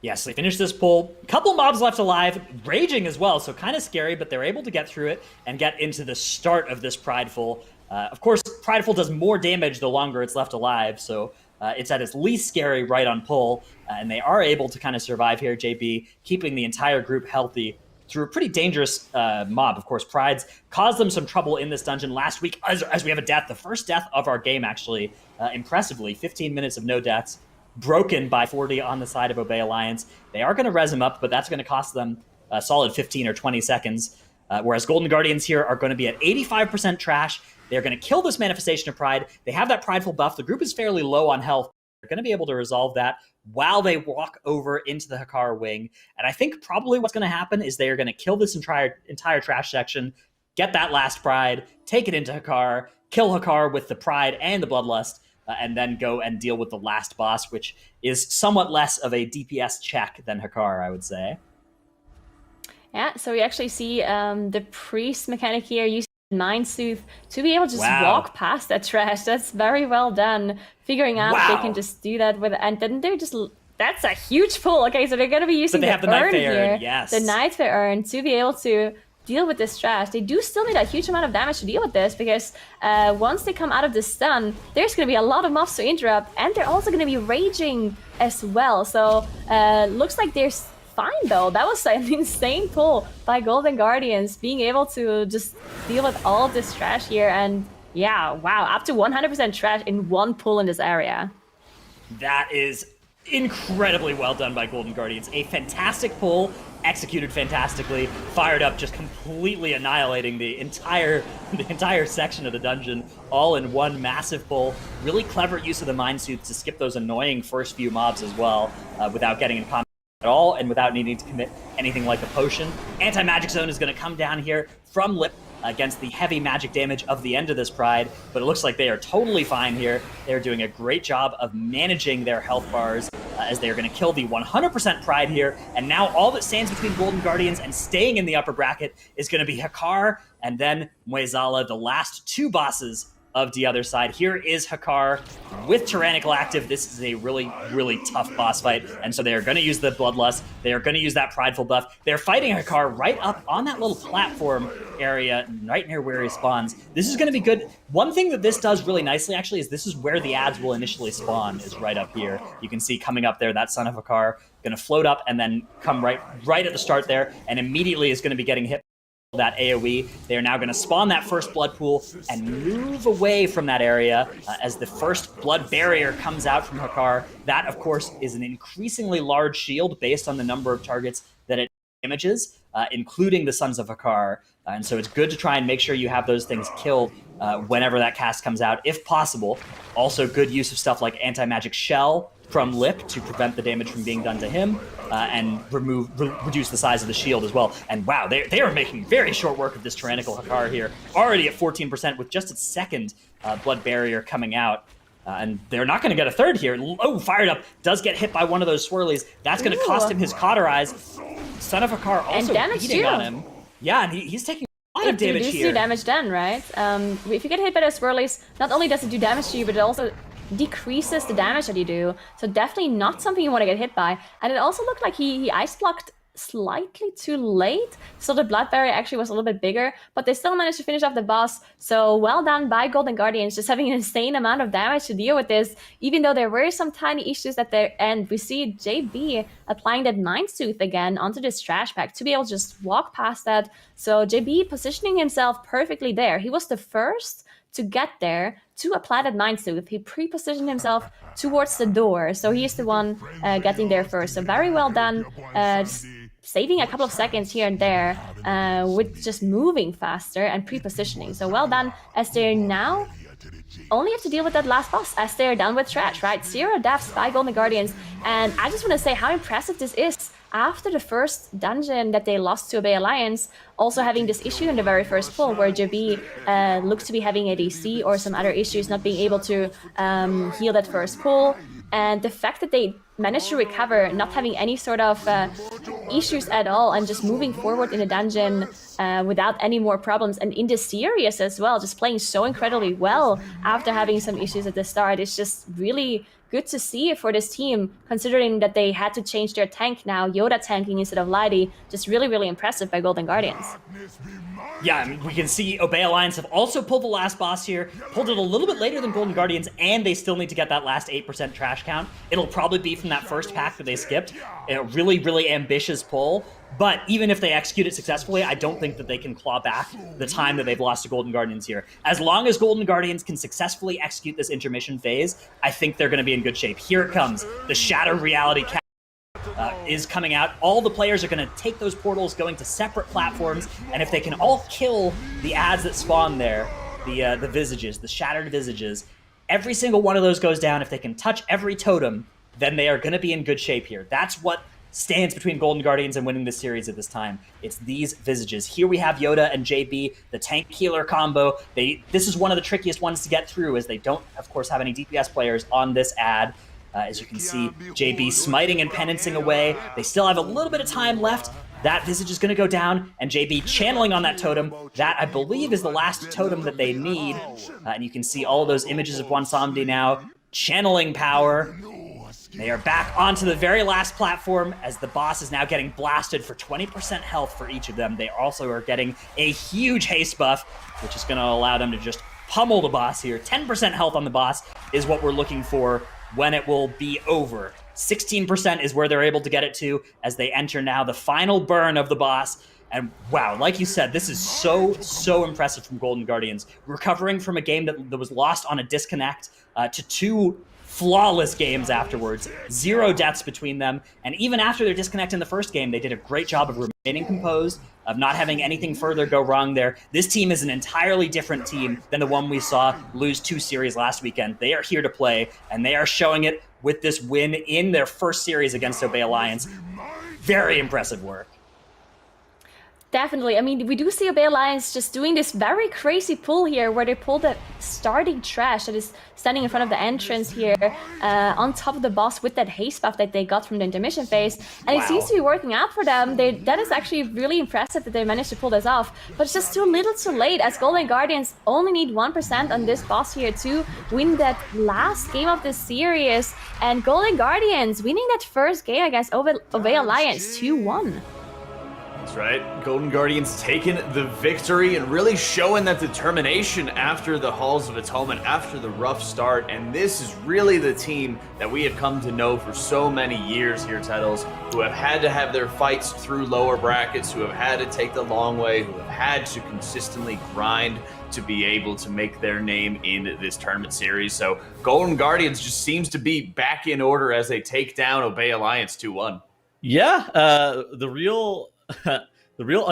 Yes, they finished this pull. Couple mobs left alive, raging as well, so kind of scary, but they're able to get through it and get into the start of this Prideful. Of course, Prideful does more damage the longer it's left alive, so it's at its least scary right on pull, and they are able to kind of survive here, JB, keeping the entire group healthy through a pretty dangerous mob. Of course, Prides caused them some trouble in this dungeon last week as we have a death, the first death of our game, actually, impressively. 15 minutes of no deaths. Broken by 40 on the side of Obey Alliance. They are going to res him up, but that's going to cost them a solid 15 or 20 seconds. Whereas Golden Guardians here are going to be at 85% trash. They're going to kill this Manifestation of Pride. They have that Prideful buff. The group is fairly low on health. They're going to be able to resolve that while they walk over into the Hakar wing. And I think probably what's going to happen is they are going to kill this entire trash section, get that last Pride, take it into Hakar, kill Hakar with the Pride and the Bloodlust, and then go and deal with the last boss, which is somewhat less of a DPS check than Hakar, I would say. Yeah, so we actually see the priest mechanic here using Mind Sooth to be able to just walk past that trash. That's very well done. Figuring out they can just do that with, and then they're just, that's a huge pull. Okay, so they're going to be using the urn here, the Nightfare urn, to be able to deal with this trash. They do still need a huge amount of damage to deal with this, because once they come out of the stun, there's going to be a lot of mobs to interrupt, and they're also going to be raging as well. So looks like they're fine, though. That was an insane pull by Golden Guardians, being able to just deal with all of this trash here. And yeah, wow, up to 100% trash in one pull in this area. That is incredibly well done by Golden Guardians. A fantastic pull, executed fantastically, fired up, just completely annihilating the entire section of the dungeon, all in one massive pull. Really clever use of the Mind Sooth to skip those annoying first few mobs as well, without getting in combat at all, and without needing to commit anything like a potion. Anti-Magic Zone is going to come down here from Lip against the heavy magic damage of the end of this Pride, but it looks like they are totally fine here. They're doing a great job of managing their health bars, as they are going to kill the 100% Pride here, and now all that stands between Golden Guardians and staying in the upper bracket is going to be Hakar and then Muezala, the last two bosses of the other side. Here is Hakar with Tyrannical active. This is a really tough boss fight, and so they are going to use the Bloodlust. They are going to use that Prideful buff. They're fighting Hakar right up on that little platform area, right near where he spawns. This is going to be good. One thing that this does really nicely, actually, is this is where the ads will initially spawn, is right up here. You can see coming up there, that Son of Hakar, going to float up and then come right at the start there, and immediately is going to be getting hit that AoE. They are now going to spawn that first blood pool and move away from that area as the first blood barrier comes out from Hakar. That, of course, is an increasingly large shield based on the number of targets that it damages, including the Sons of Hakar. And so it's good to try and make sure you have those things killed whenever that cast comes out, if possible. Also, good use of stuff like Anti-Magic Shell from Lip to prevent the damage from being done to him, and reduce the size of the shield as well. And wow, they are making very short work of this Tyrannical Hakar here, already at 14% with just its second blood barrier coming out. And they're not going to get a third here. Oh, fired up, does get hit by one of those swirlies. That's going to cost him his Cauterize. Son of Hakar also beating on him. Yeah, and he's taking a lot of damage here. Do damage then, right? If you get hit by those swirlies, not only does it do damage to you, but it also decreases the damage that you do. So definitely not something you want to get hit by. And it also looked like he ice blocked slightly too late, so the blood barrier actually was a little bit bigger, but they still managed to finish off the boss. So well done by Golden Guardians, just having an insane amount of damage to deal with this, even though there were some tiny issues at their end. We see JB applying that Mind Sooth again onto this trash pack to be able to just walk past that. So JB positioning himself perfectly there. He was the first to get there to a platted Mindstooth. He pre-positioned himself towards the door, so he is the one getting there first. So very well done, just saving a couple of seconds here and there with just moving faster and pre-positioning. So well done, as they're now only have to deal with that last boss as they're done with trash, right? 0 deaths by Golden Guardians. And I just want to say how impressive this is. After the first dungeon that they lost to Obey Alliance, also having this issue in the very first pull where JB looks to be having a DC or some other issues, not being able to heal that first pull. And the fact that they managed to recover, not having any sort of issues at all, and just moving forward in the dungeon without any more problems. And in the series as well, just playing so incredibly well after having some issues at the start. It's just really good to see for this team, considering that they had to change their tank now, Yoda tanking instead of Lighty. Just really, really impressive by Golden Guardians. Yeah, I mean, we can see Obey Alliance have also pulled the last boss here, pulled it a little bit later than Golden Guardians, and they still need to get that last 8% trash count. It'll probably be from that first pack that they skipped. A really, really ambitious pull, but even if they execute it successfully, I don't think that they can claw back the time that they've lost to Golden Guardians here. As long as Golden Guardians can successfully execute this intermission phase, I think they're going to be in good shape. Here it comes. The Shadow Reality is coming out. All the players are going to take those portals going to separate platforms, and if they can all kill the ads that spawn there, the visages, the shattered visages, every single one of those goes down. If they can touch every totem, then they are going to be in good shape here. That's what stands between Golden Guardians and winning this series at this time. It's these visages. Here we have Yoda and JB, the tank healer combo. This is one of the trickiest ones to get through, as they don't, of course, have any DPS players on this ad. As you can see, JB smiting and penancing away. They still have a little bit of time left. That visage is going to go down, and JB channeling on that totem. That, I believe, is the last totem that they need. And you can see all of those images of Wansamdi now channeling power. They are back onto the very last platform as the boss is now getting blasted for 20% health for each of them. They also are getting a huge haste buff, which is going to allow them to just pummel the boss here. 10% health on the boss is what we're looking for when it will be over. 16% is where they're able to get it to as they enter now the final burn of the boss. And wow, like you said, this is so impressive from Golden Guardians. Recovering from a game that was lost on a disconnect to 2 flawless games afterwards, 0 deaths between them, and even after their disconnect in the first game, they did a great job of remaining composed, of not having anything further go wrong there. This team is an entirely different team than the one we saw lose 2 series last weekend. They are here to play, and they are showing it with this win in their first series against Obey Alliance. Very impressive work. Definitely. I mean, we do see Obey Alliance just doing this very crazy pull here where they pull the starting trash that is standing in front of the entrance here on top of the boss with that haste buff that they got from the intermission phase. And it seems to be working out for them. That is actually really impressive that they managed to pull this off. But it's just too little too late, as Golden Guardians only need 1% on this boss here to win that last game of the series. And Golden Guardians winning that first game against Obey Alliance 2-1. That's right. Golden Guardians taking the victory and really showing that determination after the Halls of Atonement, after the rough start. And this is really the team that we have come to know for so many years here, Tettles, who have had to have their fights through lower brackets, who have had to take the long way, who have had to consistently grind to be able to make their name in this tournament series. So Golden Guardians just seems to be back in order as they take down Obey Alliance 2-1. Yeah, the real